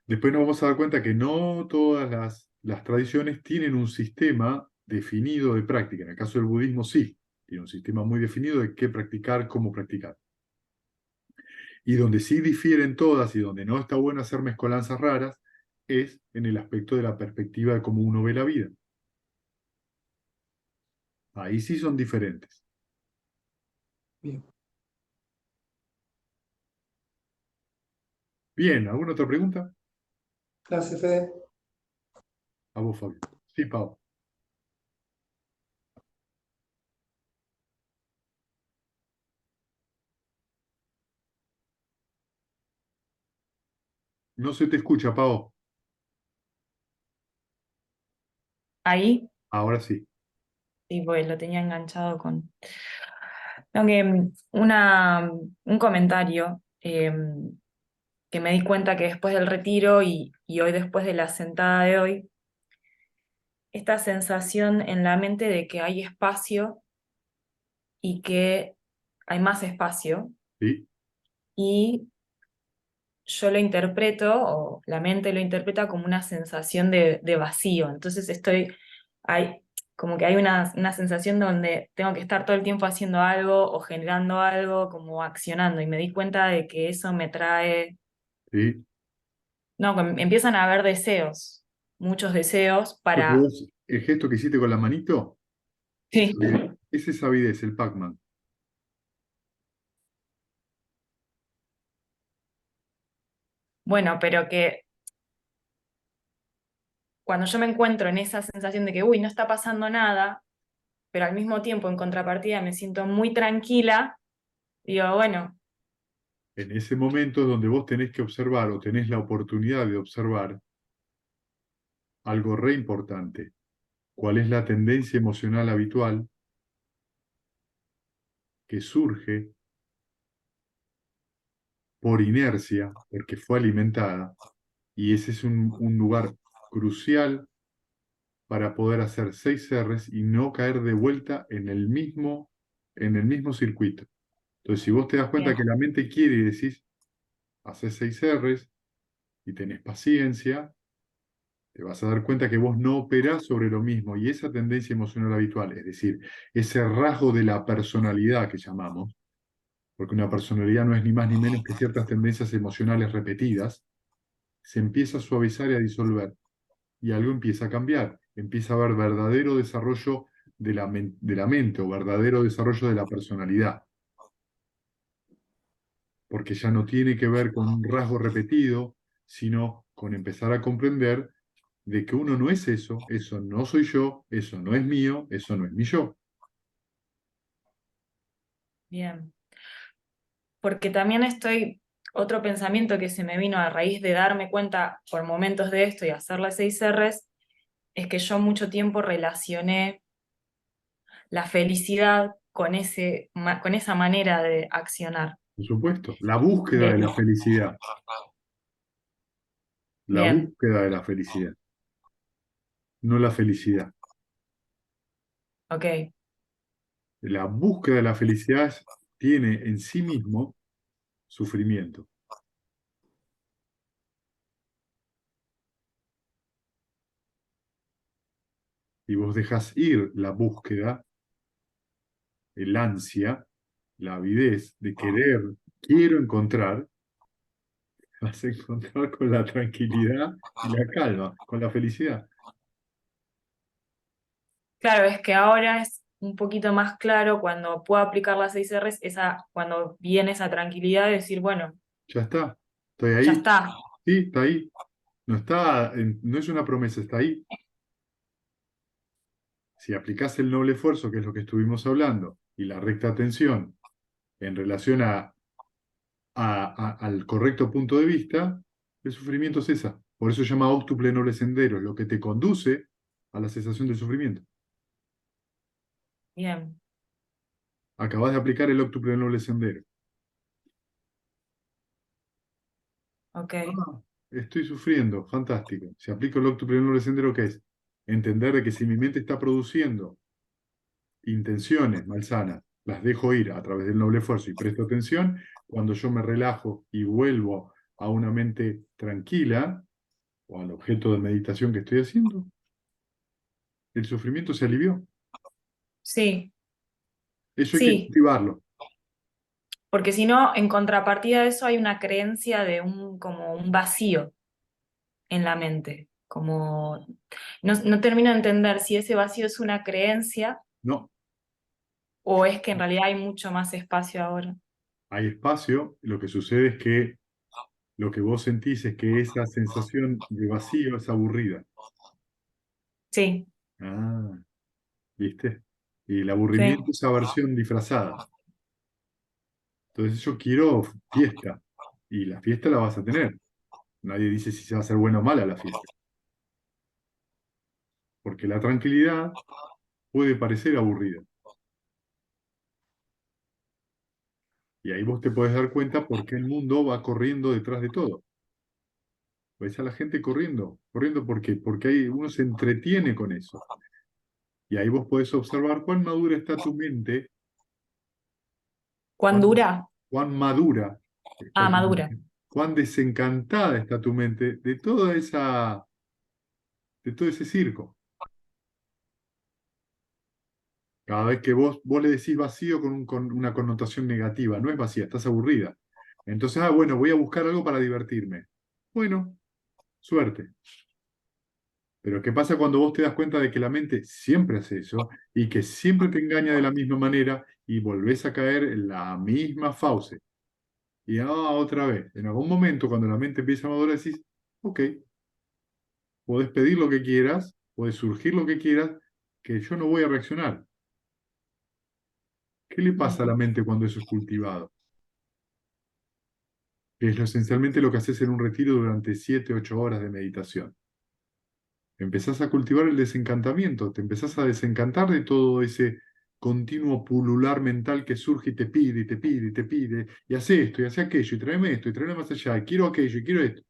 Después nos vamos a dar cuenta que no todas las tradiciones tienen un sistema definido de práctica. En el caso del budismo sí, tiene un sistema muy definido de qué practicar, cómo practicar. Y donde sí difieren todas y donde no está bueno hacer mezcolanzas raras es en el aspecto de la perspectiva de cómo uno ve la vida. Ahí sí son diferentes. Bien. Bien, ¿alguna otra pregunta? Gracias, Fede. A vos, Fabio. Sí, Pau. No se te escucha, Pau. Ahí, Ahora sí. y pues lo tenía enganchado con... No, que un comentario que me di cuenta que después del retiro y hoy después de la sentada de hoy, esta sensación en la mente de que hay espacio y que hay más espacio Sí, y yo lo interpreto, o la mente lo interpreta como una sensación de vacío. Entonces hay, como que hay una sensación donde tengo que estar todo el tiempo haciendo algo o generando algo, como accionando. Y me di cuenta de que eso me trae sí. No, que empiezan a haber deseos, muchos deseos Lo que para... vos, el gesto que hiciste con la manito, Sí, ese es avidez, el Pac-Man. bueno, pero que cuando yo me encuentro en esa sensación de que, uy, no está pasando nada, pero al mismo tiempo en contrapartida me siento muy tranquila, digo, bueno, En ese momento es donde vos tenés que observar o tenés la oportunidad de observar algo re importante. ¿Cuál es la tendencia emocional habitual que surge por inercia, porque fue alimentada? Y ese es un lugar crucial para poder hacer 6 Rs y no caer de vuelta en el mismo circuito. Entonces, si vos te das cuenta bien, que la mente quiere y decís, haces 6 Rs y tenés paciencia, te vas a dar cuenta que vos no operás sobre lo mismo y esa tendencia emocional habitual, es decir, ese rasgo de la personalidad que llamamos, porque una personalidad no es ni más ni menos que ciertas tendencias emocionales repetidas, se empieza a suavizar y a disolver y algo empieza a cambiar, empieza a haber verdadero desarrollo de la mente o verdadero desarrollo de la personalidad, porque ya no tiene que ver con un rasgo repetido, sino con empezar a comprender de que uno no es eso, eso no soy yo, eso no es mío, eso no es mi yo. bien. Porque también otro pensamiento que se me vino a raíz de darme cuenta por momentos de esto y hacer las 6 Rs, es que yo mucho tiempo relacioné la felicidad con con esa manera de accionar. Por supuesto, la búsqueda de De, la felicidad, la bien, búsqueda de la felicidad, no la felicidad. ok, La búsqueda de la felicidad tiene en sí mismo sufrimiento. Y vos dejas ir la búsqueda, el ansia, la avidez de querer, quiero encontrar, vas a encontrar con la tranquilidad y la calma, con la felicidad. claro, es que ahora es un poquito más claro cuando puedo aplicar las 6 Rs, cuando viene esa tranquilidad de decir, bueno, Ya está, estoy ya ahí, está, sí, está ahí. No está, no es una promesa, está ahí. Si aplicás el noble esfuerzo, que es lo que estuvimos hablando, y la recta atención en relación al correcto punto de vista, el sufrimiento cesa. Por eso se llama óctuple noble sendero, lo que te conduce a la cesación del sufrimiento. bien, Acabas de aplicar el óctuple noble sendero. ok, Ah, estoy sufriendo, fantástico. Si aplico el óctuple noble sendero, ¿qué es? Entender de que si mi mente está produciendo intenciones malsanas, las dejo ir a través del noble esfuerzo y presto atención, cuando yo me relajo y vuelvo a una mente tranquila o al objeto de meditación que estoy haciendo, el sufrimiento se alivió. sí, Eso hay que sí, cultivarlo. porque si no, en contrapartida de eso hay una creencia de como un vacío en la mente, como no termino de entender si ese vacío es una creencia No, o es que en realidad hay mucho más espacio ahora. hay espacio. Lo que sucede es que lo que vos sentís es que esa sensación de vacío es aburrida. Sí, Ah, ¿viste? Y el sí, aburrimiento es aversión disfrazada. Entonces yo quiero fiesta y la fiesta la vas a tener. Nadie dice si se va a hacer buena o mala la fiesta, porque la tranquilidad puede parecer aburrida. Y ahí vos te podés dar cuenta por qué el mundo va corriendo detrás de todo. Ves a la gente corriendo. ¿Corriendo por qué? Porque uno se entretiene con eso. Y ahí vos podés observar cuán madura está tu mente, ¿cuán cuán, dura? cuán madura está Ah, tu madura. mente, cuán desencantada está tu mente de todo ese circo. Cada vez que vos le decís vacío con una connotación negativa, no es vacía, estás aburrida. Entonces, bueno, voy a buscar algo para divertirme. Bueno, Suerte. Pero ¿qué pasa cuando vos te das cuenta de que la mente siempre hace eso y que siempre te engaña de la misma manera y volvés a caer en la misma fauce? Y otra vez, en algún momento cuando la mente empieza a madurar decís, ok, podés pedir lo que quieras, puede surgir lo que quieras, que yo no voy a reaccionar. ¿Qué le pasa a la mente cuando eso es cultivado? Que es esencialmente lo que haces en un retiro durante 7, 8 horas de meditación. Empezás a cultivar el desencantamiento, te empezás a desencantar de todo ese continuo pulular mental que surge y te pide, y te pide, y te pide, y hace esto, y hace aquello, y tráeme esto, y tráeme más allá, y quiero aquello, y quiero esto.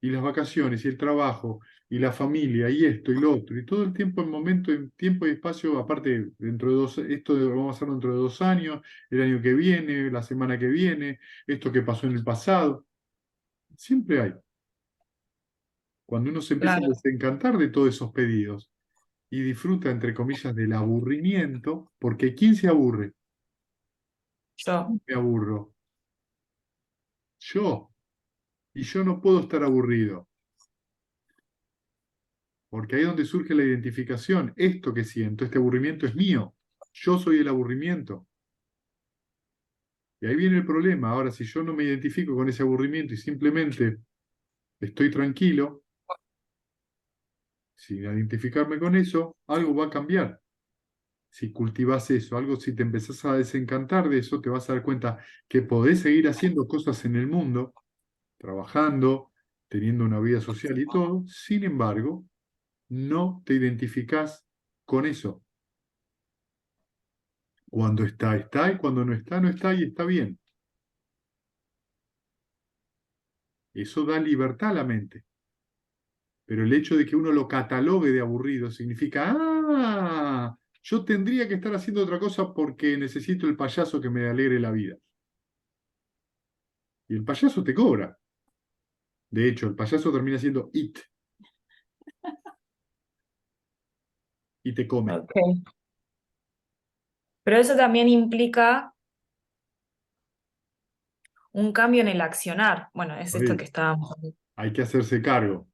Y las vacaciones, y el trabajo, y la familia, y esto, y lo otro, y todo el tiempo en tiempo y espacio, aparte, dentro de esto vamos a hacer dentro de 2 años, el año que viene, la semana que viene, esto que pasó en el pasado, siempre hay. Cuando uno se empieza a Claro, desencantar de todos esos pedidos y disfruta, entre comillas, del aburrimiento, porque ¿quién se aburre? yo, Me aburro. Yo. Y yo no puedo estar aburrido, porque ahí es donde surge la identificación. Esto que siento, este aburrimiento es mío. Yo soy el aburrimiento. Y ahí viene el problema. Ahora, si yo no me identifico con ese aburrimiento y simplemente estoy tranquilo, sin identificarme con eso, algo va a cambiar. Si cultivas eso, algo, si te empezás a desencantar de eso, te vas a dar cuenta que podés seguir haciendo cosas en el mundo, trabajando, teniendo una vida social y todo. Sin embargo, no te identificás con eso. Cuando está, está, y cuando no está, no está, y está bien. Eso da libertad a la mente. Pero el hecho de que uno lo catalogue de aburrido significa, yo tendría que estar haciendo otra cosa porque necesito el payaso que me alegre la vida. Y el payaso te cobra. De hecho, el payaso termina siendo it y te come. ok. Pero eso también implica un cambio en el accionar. Bueno, es Por esto eso, que estábamos. hay que hacerse cargo.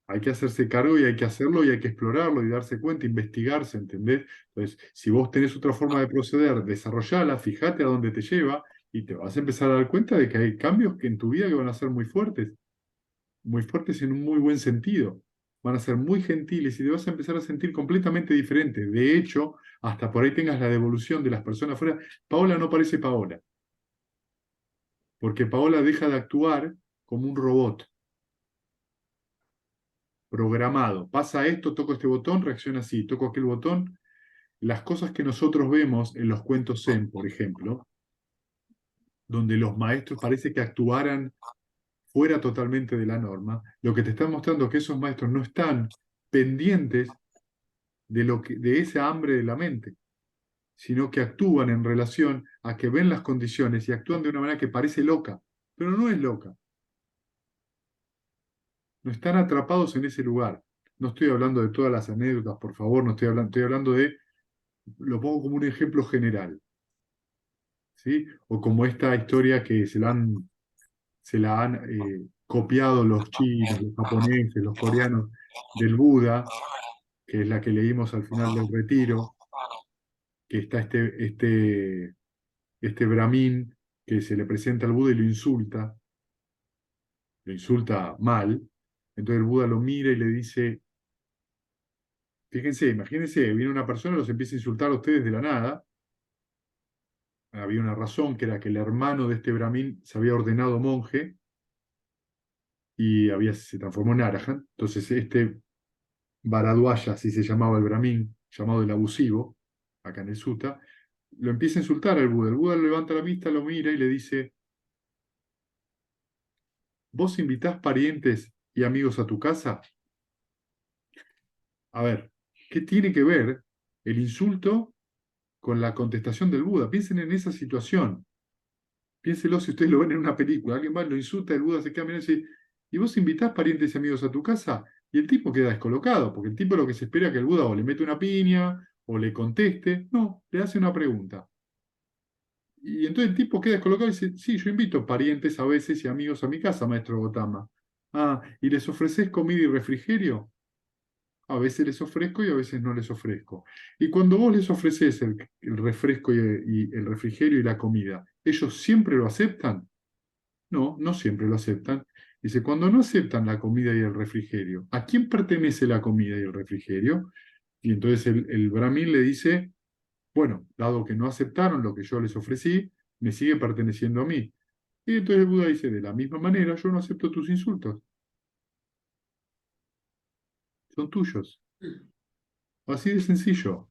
Hay que hacerse cargo y hay que hacerlo y hay que explorarlo y darse cuenta, investigarse, ¿entendés? Entonces, si vos tenés otra forma de proceder, desarrollala, fíjate a dónde te lleva y te vas a empezar a dar cuenta de que hay cambios que en tu vida que van a ser muy fuertes en un muy buen sentido. Van a ser muy gentiles y te vas a empezar a sentir completamente diferente. De hecho, hasta por ahí tengas la devolución de las personas fuera. Paola no parece Paola, porque Paola deja de actuar como un robot programado. Pasa esto, toco este botón, reacciona así, toco aquel botón. Las cosas que nosotros vemos en los cuentos Zen, por ejemplo, donde los maestros parece que actuaran fuera totalmente de la norma, lo que te están mostrando es que esos maestros no están pendientes de esa hambre de la mente, sino que actúan en relación a que ven las condiciones y actúan de una manera que parece loca, pero no es loca. No están atrapados en ese lugar. No estoy hablando de todas las anécdotas, por favor, no estoy hablando de, lo pongo como un ejemplo general, ¿sí? O como esta historia que se la han copiado los chinos, los japoneses, los coreanos del Buda, que es la que leímos al final del retiro, que está este brahmin que se le presenta al Buda y lo insulta mal. Entonces el Buda lo mira y le dice, fíjense, imagínense, viene una persona, los empieza a insultar a ustedes de la nada. Había una razón, que era que el hermano de este brahmin se había ordenado monje y se transformó en Arahant. Entonces este Bharadwaja, así se llamaba el brahmin, llamado el abusivo, acá en el sutta, lo empieza a insultar al Buda. El Buda levanta la vista, lo mira y le dice, ¿vos invitás parientes y amigos a tu casa? A ver, ¿qué tiene que ver el insulto con la contestación del Buda? Piensen en esa situación. Piénselo si ustedes lo ven en una película. Alguien más lo insulta, el Buda se queda mirando y dice, ¿y vos invitás parientes y amigos a tu casa? Y el tipo queda descolocado, porque el tipo lo que se espera es que el Buda o le mete una piña o le conteste. No, le hace una pregunta. Y entonces el tipo queda descolocado y dice, sí, yo invito parientes a veces y amigos a mi casa, maestro Gotama. Ah, ¿y les ofreces comida y refrigerio? A veces les ofrezco y a veces no les ofrezco. Y cuando vos les ofreces el refresco y el refrigerio y la comida, ¿ellos siempre lo aceptan? No, no siempre lo aceptan. Dice, cuando no aceptan la comida y el refrigerio, ¿a quién pertenece la comida y el refrigerio? Y entonces el brahmin le dice, bueno, dado que no aceptaron lo que yo les ofrecí, me sigue perteneciendo a mí. Y entonces el Buda dice, de la misma manera, yo no acepto tus insultos, son tuyos. Así de sencillo.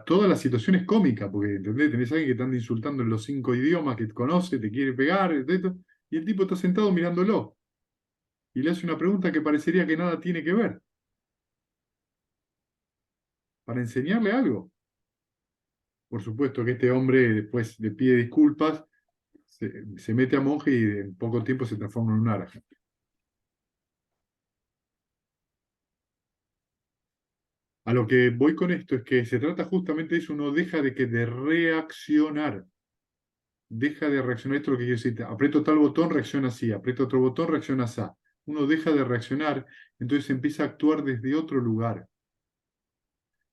Toda la situación es cómica, porque ¿entendés? Tenés a alguien que te anda insultando en los 5 idiomas que conoce, te quiere pegar, y el tipo está sentado mirándolo. Y le hace una pregunta que parecería que nada tiene que ver, para enseñarle algo. Por supuesto que este hombre después le pide disculpas, se mete a monje y en poco tiempo se transforma en un araja. A lo que voy con esto es que se trata justamente de eso, uno deja de reaccionar, deja de reaccionar, esto es lo que quiero decir, aprieto tal botón, reacciona así, aprieto otro botón, reacciona así. Uno deja de reaccionar, entonces empieza a actuar desde otro lugar.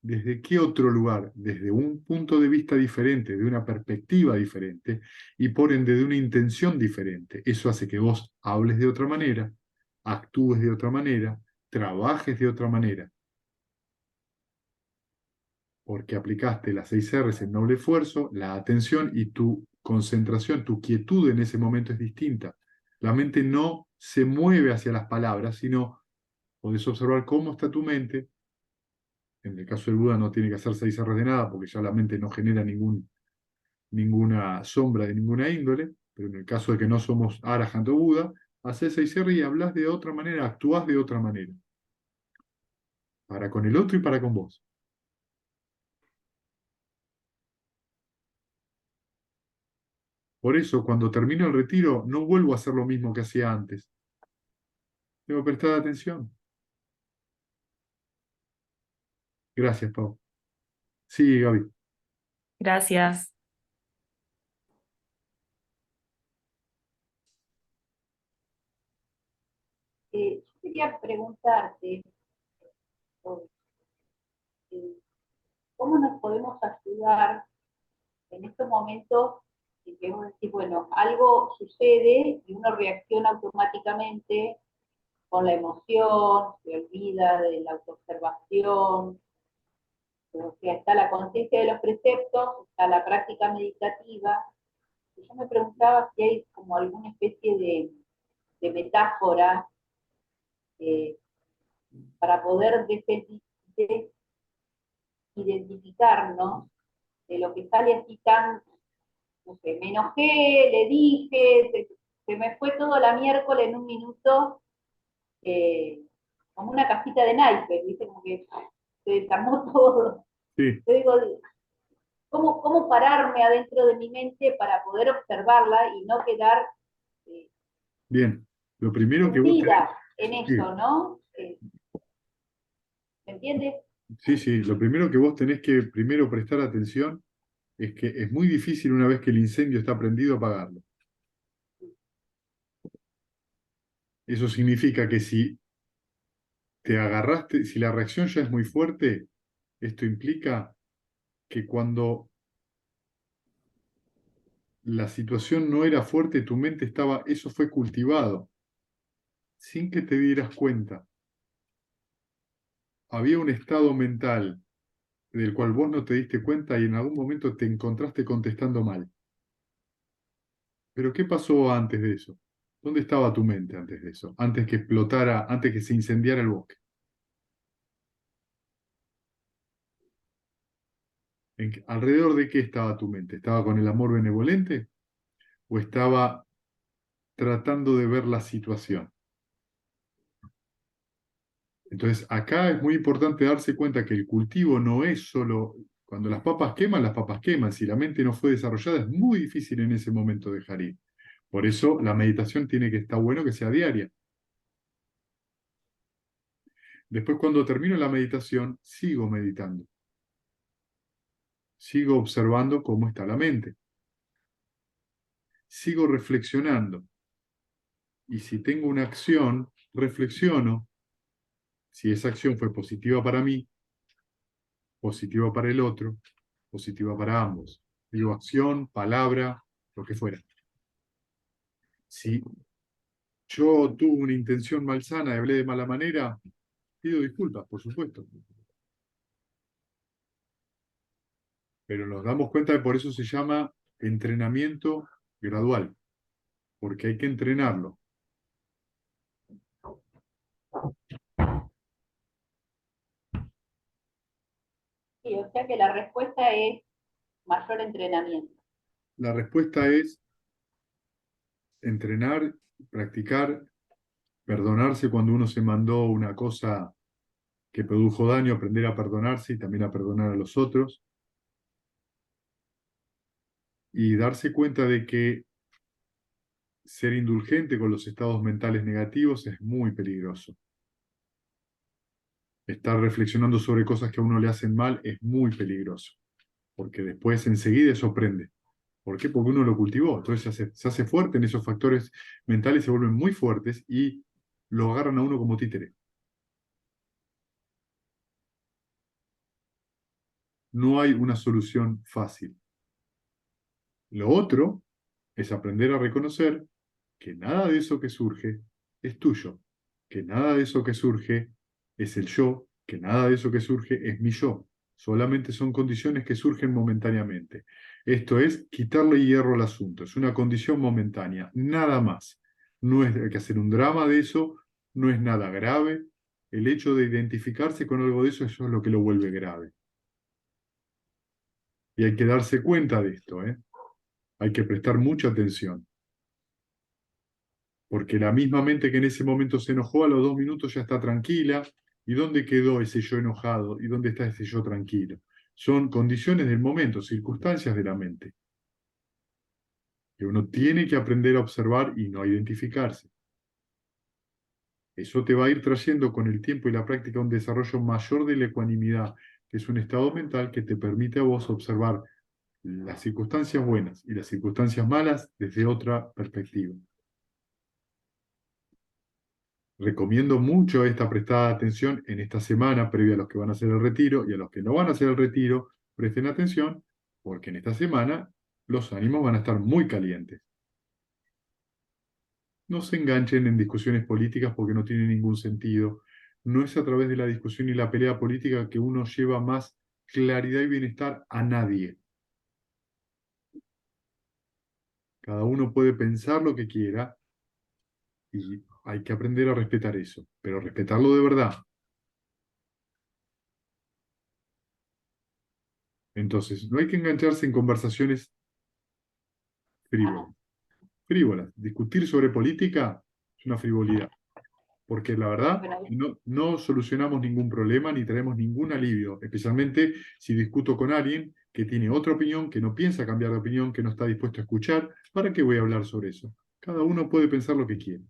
¿Desde qué otro lugar? Desde un punto de vista diferente, de una perspectiva diferente y por ende de una intención diferente. Eso hace que vos hables de otra manera, actúes de otra manera, trabajes de otra manera, porque aplicaste las 6 R's en noble esfuerzo, la atención y tu concentración, tu quietud en ese momento es distinta. La mente no se mueve hacia las palabras, sino podés observar cómo está tu mente. En el caso del Buda no tiene que hacer 6 R's de nada, porque ya la mente no genera ninguna sombra de ninguna índole, pero en el caso de que no somos Arahant o Buda, haces 6R y hablas de otra manera, actúas de otra manera, para con el otro y para con vos. Por eso, cuando termino el retiro, no vuelvo a hacer lo mismo que hacía antes. Debo prestar atención. Gracias, Pau. Sí, Gaby. Gracias. Yo quería preguntarte sobre, eh, cómo nos podemos ayudar en estos momentos en que uno dice, bueno, algo sucede y uno reacciona automáticamente con la emoción, se olvida de la autoobservación, o sea, está la conciencia de los preceptos, está la práctica meditativa. Y yo me preguntaba si hay como alguna especie de metáfora eh, para poder identificarnos de lo que sale así tan, no sé, me enojé, le dije, se me fue todo la miércoles en un minuto, eh, como una cajita de naipes, ¿viste? Como que se desarmó todo. Sí, Yo digo, ¿cómo pararme adentro de mi mente para poder observarla y no quedar eh, bien. Lo primero que vos tenés, hundida en sí, eso, ¿no? ¿Me entiendes? sí, sí, lo primero que vos tenés que primero prestar atención es que es muy difícil una vez que el incendio está prendido apagarlo. Eso significa que si te agarraste, si la reacción ya es muy fuerte, esto implica que cuando la situación no era fuerte, tu mente estaba, eso fue cultivado, sin que te dieras cuenta. Había un estado mental del cual vos no te diste cuenta y en algún momento te encontraste contestando mal. Pero ¿qué pasó antes de eso? ¿Dónde estaba tu mente antes de eso? Antes que explotara, antes que se incendiara el bosque. ¿Alrededor de qué estaba tu mente? ¿Estaba con el amor benevolente o estaba tratando de ver la situación? Entonces, acá es muy importante darse cuenta que el cultivo no es solo cuando las papas queman, las papas queman. Si la mente no fue desarrollada, es muy difícil en ese momento dejar ir. Por eso la meditación tiene que estar bueno que sea diaria. Después, cuando termino la meditación, sigo meditando. Sigo observando cómo está la mente. Sigo reflexionando. Y si tengo una acción, reflexiono si esa acción fue positiva para mí, positiva para el otro, positiva para ambos. Digo acción, palabra, lo que fuera. Si yo tuve una intención malsana y hablé de mala manera, pido disculpas, por supuesto. Pero nos damos cuenta de por eso se llama entrenamiento gradual, porque hay que entrenarlo. Sí, o sea que la respuesta es mayor entrenamiento. La respuesta es entrenar, practicar, perdonarse cuando uno se mandó una cosa que produjo daño, aprender a perdonarse y también a perdonar a los otros. Y darse cuenta de que ser indulgente con los estados mentales negativos es muy peligroso. Estar reflexionando sobre cosas que a uno le hacen mal es muy peligroso, porque después enseguida eso prende. ¿Por qué? Porque uno lo cultivó. Entonces se hace fuerte en esos factores mentales, se vuelven muy fuertes y lo agarran a uno como títere. No hay una solución fácil. Lo otro es aprender a reconocer que nada de eso que surge es tuyo, que nada de eso que surge es el yo, que nada de eso que surge es mi yo. Solamente son condiciones que surgen momentáneamente. Esto es quitarle hierro al asunto, es una condición momentánea, nada más. No es hay que hacer un drama de eso, no es nada grave. El hecho de identificarse con algo de eso es lo que lo vuelve grave. Y hay que darse cuenta de esto, ¿eh? Hay que prestar mucha atención. Porque la misma mente que en ese momento se enojó, a los 2 minutos ya está tranquila. ¿Y dónde quedó ese yo enojado? ¿Y dónde está ese yo tranquilo? Son condiciones del momento, circunstancias de la mente, que uno tiene que aprender a observar y no a identificarse. Eso te va a ir trayendo con el tiempo y la práctica un desarrollo mayor de la ecuanimidad, que es un estado mental que te permite a vos observar las circunstancias buenas y las circunstancias malas desde otra perspectiva. Recomiendo mucho esta prestada atención en esta semana previa a los que van a hacer el retiro y a los que no van a hacer el retiro, presten atención porque en esta semana los ánimos van a estar muy calientes. No se enganchen en discusiones políticas porque no tiene ningún sentido. No es a través de la discusión y la pelea política que uno lleva más claridad y bienestar a nadie. Cada uno puede pensar lo que quiera y hay que aprender a respetar eso, pero respetarlo de verdad. Entonces, no hay que engancharse en conversaciones frívolas. Frívolas. Discutir sobre política es una frivolidad, porque la verdad Bueno, no solucionamos ningún problema ni traemos ningún alivio, especialmente si discuto con alguien que tiene otra opinión, que no piensa cambiar de opinión, que no está dispuesto a escuchar. ¿Para qué voy a hablar sobre eso? Cada uno puede pensar lo que quiere.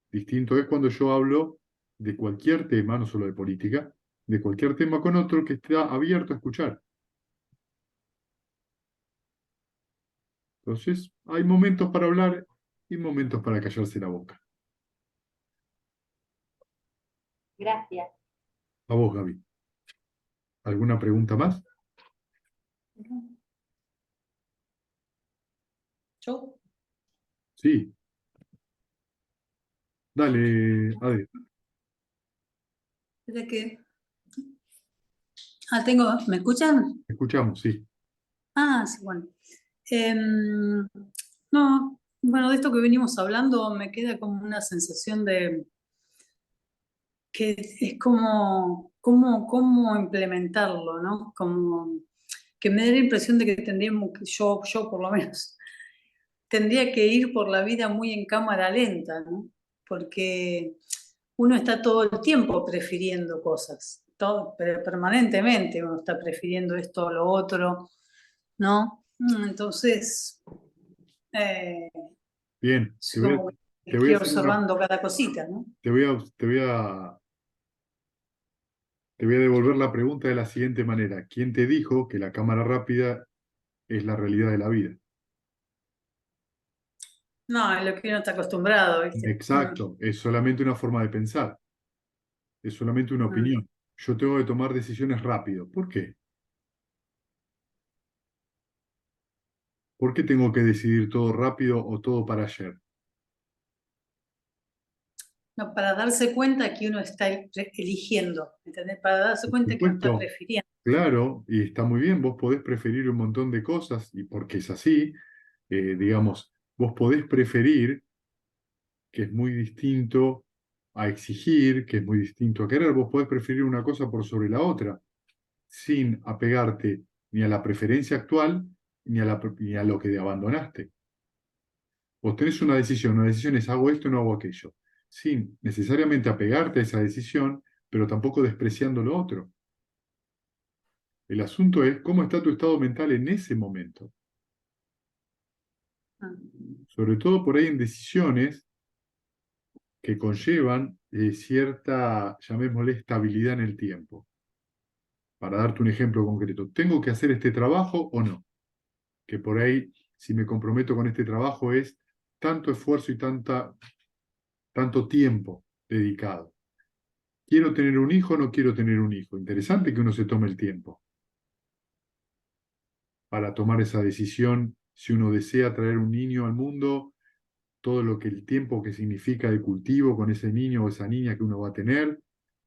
Distinto es cuando yo hablo de cualquier tema, no solo de política, de cualquier tema con otro que está abierto a escuchar. Entonces, hay momentos para hablar y momentos para callarse la boca. gracias. A vos, Gaby. ¿Alguna pregunta más? ¿Yo? Sí. Dale, Ade. ¿De qué? ¿Me escuchan? Escuchamos, sí. Ah, sí, bueno. No, bueno, de esto que venimos hablando me queda como una sensación de que es cómo implementarlo, ¿no? Como que me da la impresión de que tendríamos, yo por lo menos, tendría que ir por la vida muy en cámara lenta, ¿no? Porque uno está todo el tiempo prefiriendo cosas, pero permanentemente uno está prefiriendo esto o lo otro, ¿no? Entonces, Bien, es como que te voy estoy a hacer una, observando cada cosita, ¿no? te voy a Te voy a devolver la pregunta de la siguiente manera. ¿Quién te dijo que la cámara rápida es la realidad de la vida? No, es lo que uno está acostumbrado, ¿viste? Exacto, es solamente una forma de pensar, es solamente una Mm. opinión. Yo tengo que tomar decisiones rápido. ¿Por qué? ¿Por qué tengo que decidir todo rápido o todo para ayer? No, para darse cuenta que uno está eligiendo, ¿entendés? Para darse Por cuenta que uno está supuesto, prefiriendo. claro, y está muy bien, vos podés preferir un montón de cosas, y porque es así, digamos, vos podés preferir, que es muy distinto a exigir, que es muy distinto a querer, vos podés preferir una cosa por sobre la otra, sin apegarte ni a la preferencia actual, ni a lo que abandonaste. Vos tenés una decisión es hago esto o no hago aquello, sin necesariamente apegarte a esa decisión, pero tampoco despreciando lo otro. El asunto es cómo está tu estado mental en ese momento, Mm. sobre todo por ahí en decisiones que conllevan cierta, llamémosle, estabilidad en el tiempo. Para darte un ejemplo concreto, ¿tengo que hacer este trabajo o no? Que por ahí, si me comprometo con este trabajo, es tanto esfuerzo y tanto tiempo dedicado. ¿Quiero tener un hijo o no quiero tener un hijo? Interesante que uno se tome el tiempo para tomar esa decisión. Si uno desea traer un niño al mundo, todo lo que el tiempo que significa de cultivo con ese niño o esa niña que uno va a tener.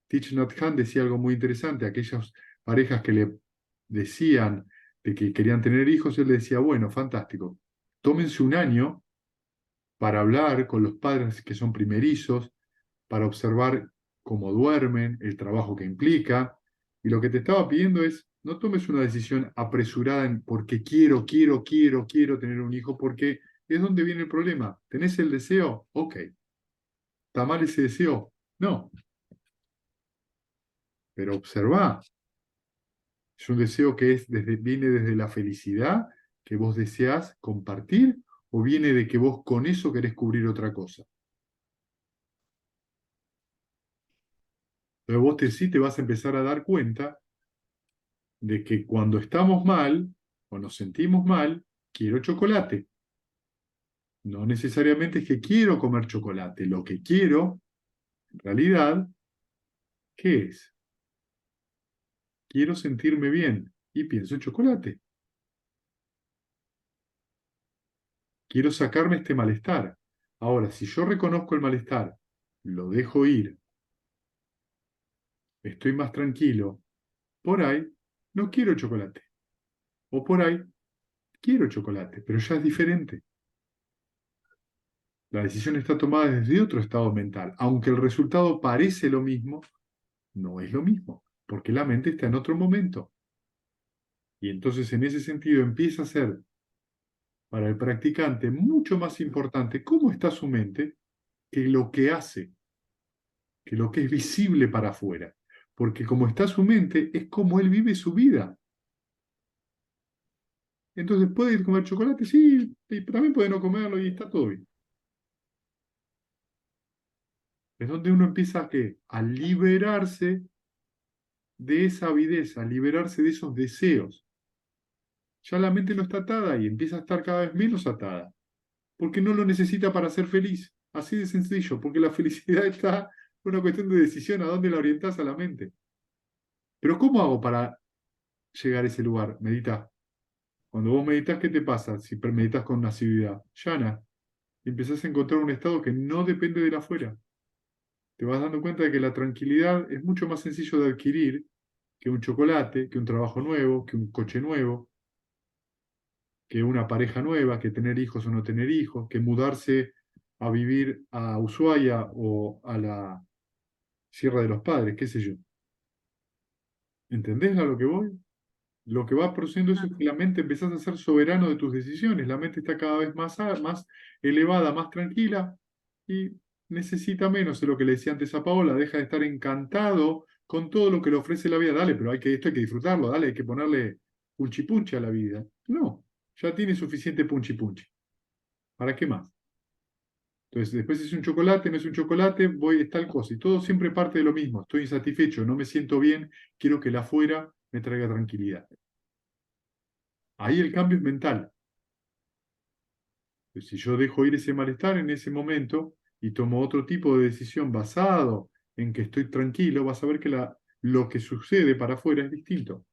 Thich Nhat Hanh decía algo muy interesante, aquellas parejas que le decían de que querían tener hijos, él le decía, bueno, fantástico, tómense un año para hablar con los padres que son primerizos, para observar cómo duermen, el trabajo que implica, y lo que te estaba pidiendo es, no tomes una decisión apresurada porque quiero tener un hijo, porque es donde viene el problema. ¿Tenés el deseo? Ok. ¿Está mal ese deseo? No, pero observa. Es un deseo que viene desde la felicidad que vos deseás compartir o viene de que vos con eso querés cubrir otra cosa. Pero sí te vas a empezar a dar cuenta de que cuando estamos mal o nos sentimos mal, quiero chocolate. No necesariamente es que quiero comer chocolate. Lo que quiero, en realidad, ¿qué es? Quiero sentirme bien y pienso en chocolate. Quiero sacarme este malestar. Ahora, si yo reconozco el malestar, lo dejo ir, estoy más tranquilo, por ahí no quiero chocolate. O por ahí quiero chocolate, pero ya es diferente. La decisión está tomada desde otro estado mental. Aunque el resultado parece lo mismo, no es lo mismo, porque la mente está en otro momento. Y entonces en ese sentido empieza a ser para el practicante mucho más importante cómo está su mente que lo que hace, que lo que es visible para afuera. Porque como está su mente, es como él vive su vida. Entonces, ¿puede ir a comer chocolate? Sí, y también puede no comerlo y está todo bien. Es donde uno empieza a liberarse de esa avidez, a liberarse de esos deseos. Ya la mente no está atada y empieza a estar cada vez menos atada, porque no lo necesita para ser feliz. Así de sencillo, porque la felicidad está en una cuestión de decisión a dónde la orientás a la mente. Pero ¿cómo hago para llegar a ese lugar? Medita. Cuando vos meditas, ¿qué te pasa si meditas con asiduidad? Llana. Y empezás a encontrar un estado que no depende de la afuera. Te vas dando cuenta de que la tranquilidad es mucho más sencillo de adquirir que un chocolate, que un trabajo nuevo, que un coche nuevo, que una pareja nueva, que tener hijos o no tener hijos, que mudarse a vivir a Ushuaia o a la Sierra de los Padres, qué sé yo. ¿Entendés a lo que voy? Lo que va produciendo eso es que la mente empezás a ser soberano de tus decisiones. La mente está cada vez más elevada, más tranquila y necesita menos de lo que le decía antes a Paola. Deja de estar encantado con todo lo que le ofrece la vida. Dale, pero esto hay que disfrutarlo, dale, hay que ponerle punchi punchi a la vida. No, ya tiene suficiente punchi punchi. ¿Para qué más? Entonces, después es un chocolate, no es un chocolate, voy, es tal cosa. Y todo siempre parte de lo mismo. Estoy insatisfecho, no me siento bien, quiero que el afuera me traiga tranquilidad. Ahí el cambio es mental. Pues si yo dejo ir ese malestar en ese momento y tomo otro tipo de decisión basado en que estoy tranquilo, vas a ver que lo que sucede para afuera es distinto.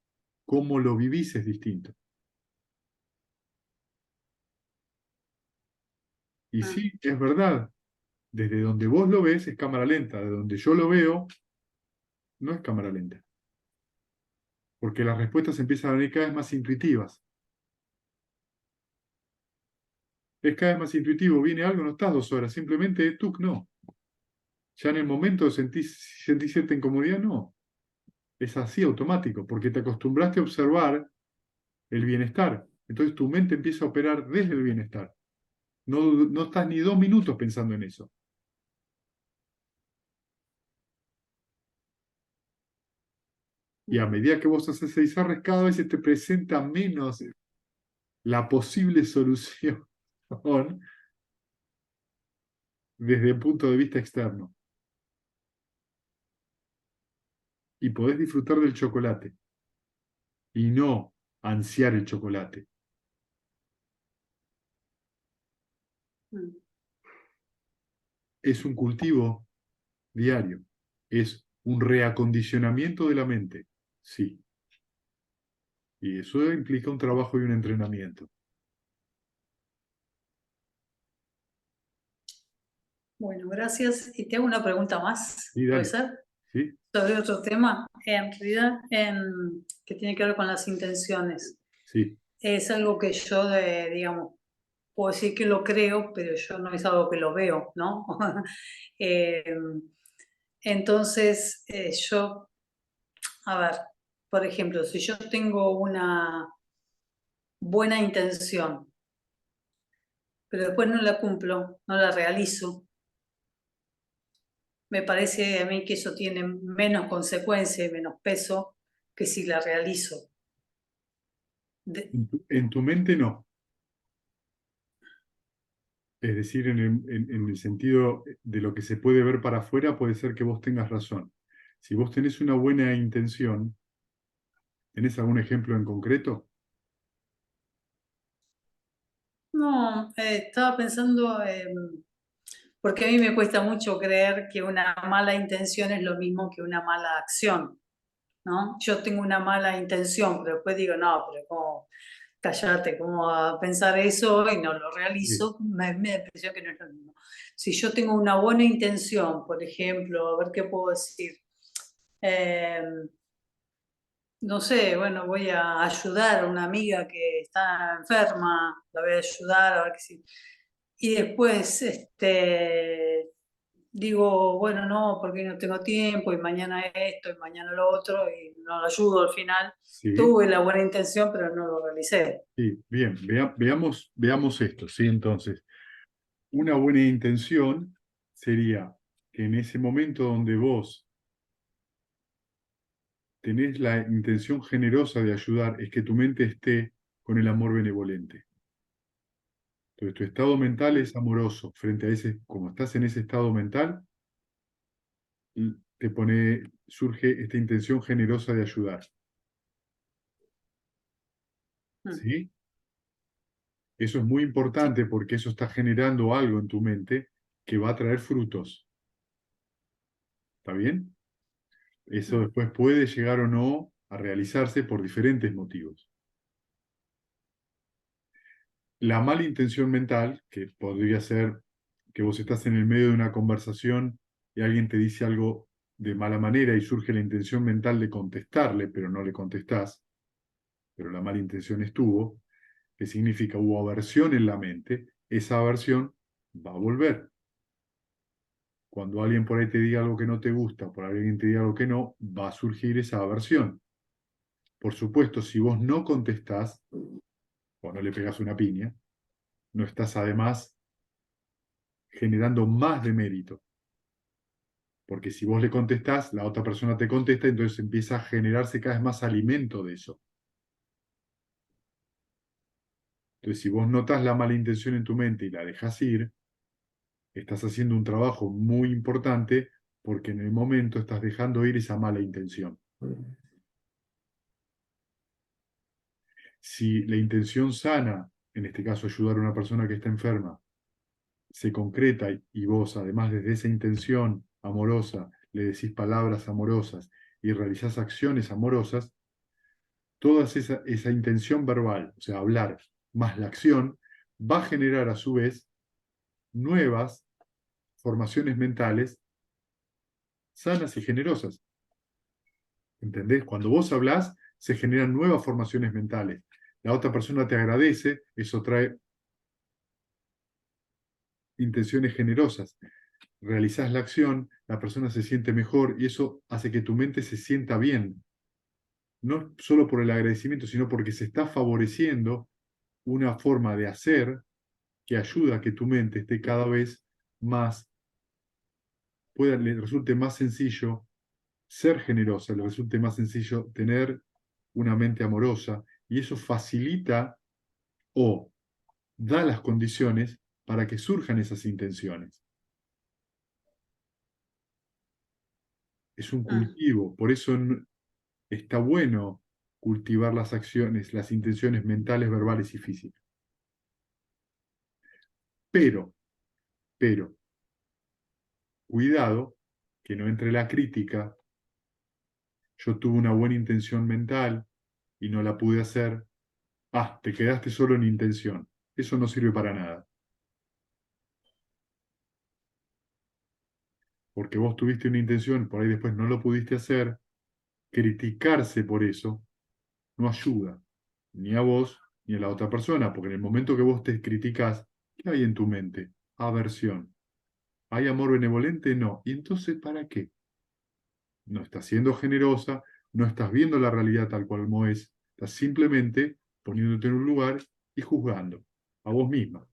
Cómo lo vivís es distinto. Y Mm. sí, es verdad, desde donde vos lo ves es cámara lenta, de donde yo lo veo no es cámara lenta, porque las respuestas empiezan a venir cada vez más intuitivas. Es cada vez más intuitivo, viene algo, no estás 2 horas, simplemente tú no. Ya en el momento sentís cierta incomodidad, no. Es así automático, porque te acostumbraste a observar el bienestar. Entonces tu mente empieza a operar desde el bienestar. No, no estás ni 2 minutos pensando en eso. Y a medida que vos haces ese desarrollo, cada vez se te presenta menos la posible solución desde el punto de vista externo. Y podés disfrutar del chocolate y no ansiar el chocolate. Mm. Es un cultivo diario. Es un reacondicionamiento de la mente. Sí. Y eso implica un trabajo y un entrenamiento. Bueno, gracias. Y te hago una pregunta más, Sí, ¿puede dale. ser? Sí, Sobre otro tema, en realidad, que tiene que ver con las intenciones. sí. Es algo que yo, digamos, puedo decir que lo creo, pero yo no es algo que lo veo, ¿no? Eh, entonces, yo, a ver, por ejemplo, si yo tengo una buena intención, pero después no la cumplo, no la realizo, me parece a mí que eso tiene menos consecuencia y menos peso que si la realizo. En tu mente no. Es decir, en el sentido de lo que se puede ver para afuera, puede ser que vos tengas razón. Si vos tenés una buena intención, ¿tenés algún ejemplo en concreto? No, estaba pensando, porque a mí me cuesta mucho creer que una mala intención es lo mismo que una mala acción, ¿no? Yo tengo una mala intención, pero después digo, no, pero ¿cómo? Cállate, ¿cómo va a pensar eso y no lo Sí, realizo? Me da la impresión que no es lo mismo. Si yo tengo una buena intención, por ejemplo, a ver qué puedo decir. Eh, no sé, bueno, voy a ayudar a una amiga que está enferma, la voy a ayudar a ver que sí. Y después, digo, bueno, no, porque no tengo tiempo, y mañana esto, y mañana lo otro, y no lo ayudo al final. sí, Tuve la buena intención, pero no lo realicé. sí. Bien, veamos esto. ¿Sí? Entonces, una buena intención sería que en ese momento donde vos tenés la intención generosa de ayudar, es que tu mente esté con el amor benevolente. Entonces, tu estado mental es amoroso. Frente a ese, como estás en ese estado mental, surge esta intención generosa de ayudar. Mm. ¿Sí? Eso es muy Sí. importante porque eso está generando algo en tu mente que va a traer frutos. ¿Está bien? Eso Mm. después puede llegar o no a realizarse por diferentes motivos. La mala intención mental, que podría ser que vos estás en el medio de una conversación y alguien te dice algo de mala manera y surge la intención mental de contestarle, pero no le contestás, pero la mala intención estuvo, que significa hubo aversión en la mente, esa aversión va a volver. Cuando alguien por ahí te diga algo que no te gusta, por alguien te diga algo que no, va a surgir esa aversión. Por supuesto, si vos no contestás o no le pegas una piña, no estás además generando más de mérito. Porque si vos le contestás, la otra persona te contesta, entonces empieza a generarse cada vez más alimento de eso. Entonces, si vos notas la mala intención en tu mente y la dejas ir, estás haciendo un trabajo muy importante porque en el momento estás dejando ir esa mala intención. Si la intención sana, en este caso ayudar a una persona que está enferma, se concreta y vos además desde esa intención amorosa le decís palabras amorosas y realizás acciones amorosas, toda esa intención verbal, o sea, hablar más la acción, va a generar a su vez nuevas formaciones mentales sanas y generosas. ¿Entendés? Cuando vos hablás, se generan nuevas formaciones mentales. La otra persona te agradece, eso trae intenciones generosas. Realizás la acción, la persona se siente mejor y eso hace que tu mente se sienta bien. No solo por el agradecimiento, sino porque se está favoreciendo una forma de hacer que ayuda a que tu mente esté cada vez más, le resulte más sencillo ser generosa, le resulte más sencillo tener una mente amorosa y eso facilita o da las condiciones para que surjan esas intenciones. Es un cultivo, por eso está bueno cultivar las acciones, las intenciones mentales, verbales y físicas. Pero, pero, cuidado que no entre la crítica. Yo tuve una buena intención mental y no la pude hacer. Ah, te quedaste solo en intención. Eso no sirve para nada. Porque vos tuviste una intención, por ahí después no lo pudiste hacer. Criticarse por eso no ayuda, ni a vos ni a la otra persona, porque en el momento que vos te criticás, ¿qué hay en tu mente? Aversión. ¿Hay amor benevolente? No. ¿Y entonces para qué? No estás siendo generosa, no estás viendo la realidad tal cual como es, estás simplemente poniéndote en un lugar y juzgando a vos misma.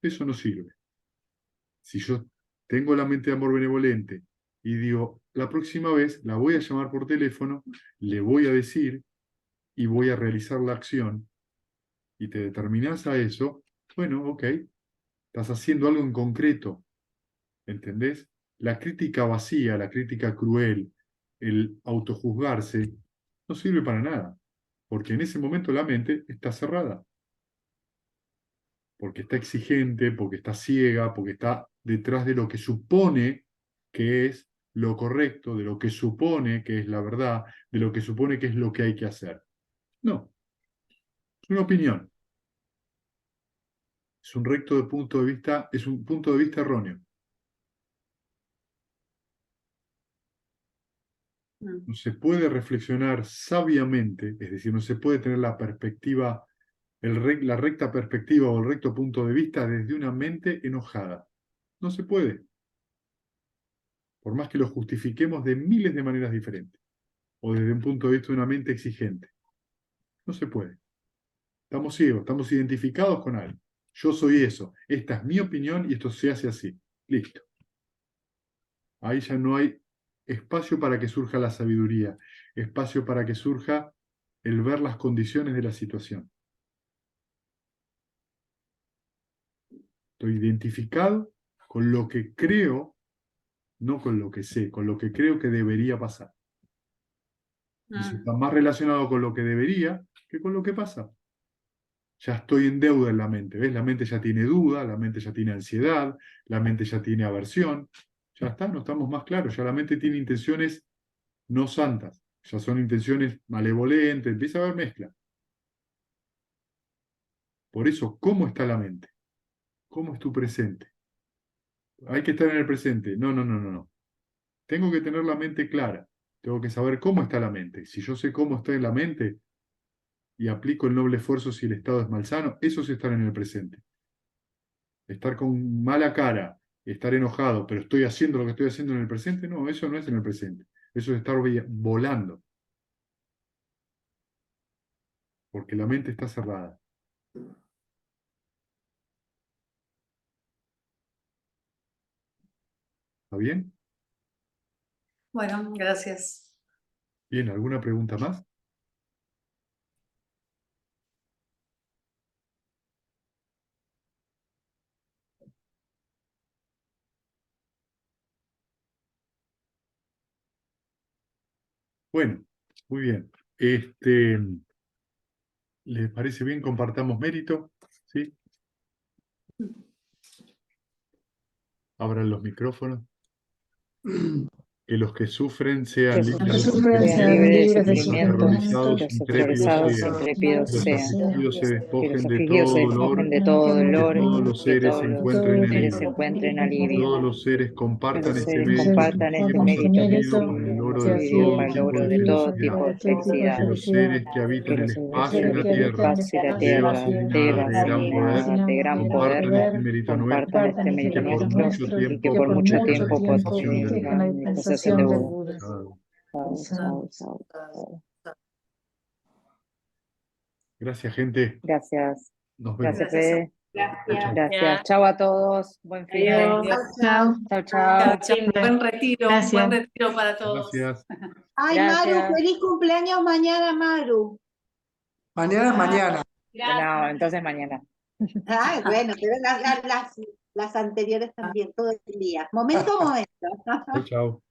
Eso no sirve. Si yo tengo la mente de amor benevolente y digo, la próxima vez la voy a llamar por teléfono, le voy a decir y voy a realizar la acción y te determinás a eso, bueno, ok, estás haciendo algo en concreto, ¿entendés? La crítica vacía, la crítica cruel, el autojuzgarse, no sirve para nada, porque en ese momento la mente está cerrada, porque está exigente, porque está ciega, porque está detrás de lo que supone que es lo correcto, de lo que supone que es la verdad, de lo que supone que es lo que hay que hacer. No, es una opinión. Es un recto de punto de vista, es un punto de vista erróneo. No se puede reflexionar sabiamente, es decir, no se puede tener la perspectiva, la recta perspectiva o el recto punto de vista desde una mente enojada. No se puede, por más que lo justifiquemos de miles de maneras diferentes, o desde un punto de vista de una mente exigente. No se puede. Estamos ciegos, estamos identificados con algo. Yo soy eso, esta es mi opinión y esto se hace así. Listo. Ahí ya no hay espacio para que surja la sabiduría, espacio para que surja el ver las condiciones de la situación. Estoy identificado con lo que creo, no con lo que sé, con lo que creo que debería pasar. Y eso está más relacionado con lo que debería que con lo que pasa. Ya estoy en deuda en la mente, ¿ves? La mente ya tiene duda, la mente ya tiene ansiedad, la mente ya tiene aversión. Ya está, no estamos más claros, ya la mente tiene intenciones no santas, ya son intenciones malevolentes, empieza a haber mezcla. Por eso, ¿cómo está la mente? ¿Cómo es tu presente? Hay que estar en el presente. No, no, no, no, no. Tengo que tener la mente clara. Tengo que saber cómo está la mente. Si yo sé cómo está en la mente y aplico el noble esfuerzo si el estado es malsano, eso es estar en el presente. Estar con mala cara, estar enojado, pero estoy haciendo lo que estoy haciendo en el presente, no, eso no es en el presente. Eso es estar volando. Porque la mente está cerrada. ¿Está bien? Bueno, gracias. Bien, ¿alguna pregunta más? Bueno, muy bien. ¿Les parece bien? Compartamos mérito, ¿sí? Abran los micrófonos. Que los que sufren sean Que libres los de que sufren sufrimiento, sean libres de los sufrimiento, aterrorizados los intrépidos aterrorizados sean, intrépidos los sean, afligidos se que despojen los de afligidos se todo despojen dolor, de todo que dolor, todos los que seres todos los encuentren seres alivio, encuentren que alivio, todos los seres que compartan los este seres mérito, compartan este hemos mérito que adquirido para el logro de servido todo para el tipo logro de de todo felicidad, tipo de felicidad, que los seres que habitan que el los espacio y seres la que habitan tierra, el espacio y la devas tierra, y deidades devas de y gran poder, deidades de gran poder, compartan este mérito nuestro compartan este y mérito que por nuestro mucho y que tiempo por mucho protejan la tiempo dispensación del protejan la Buda. dispensación de Buda. Chao. Chao, chao, chao. Gracias, gente. Gracias, Nos vemos. gracias, Fede. Gracias. Gracias. Chao a todos. Buen fin de. Adiós. Chao, chao. Chao, buen retiro para todos. Gracias. Ay, Maru, Gracias. feliz cumpleaños mañana, Maru. Mañana es mañana. No, entonces mañana. Ay, bueno, pero las anteriores también, todo el día. Momento a momento. Chao, chao.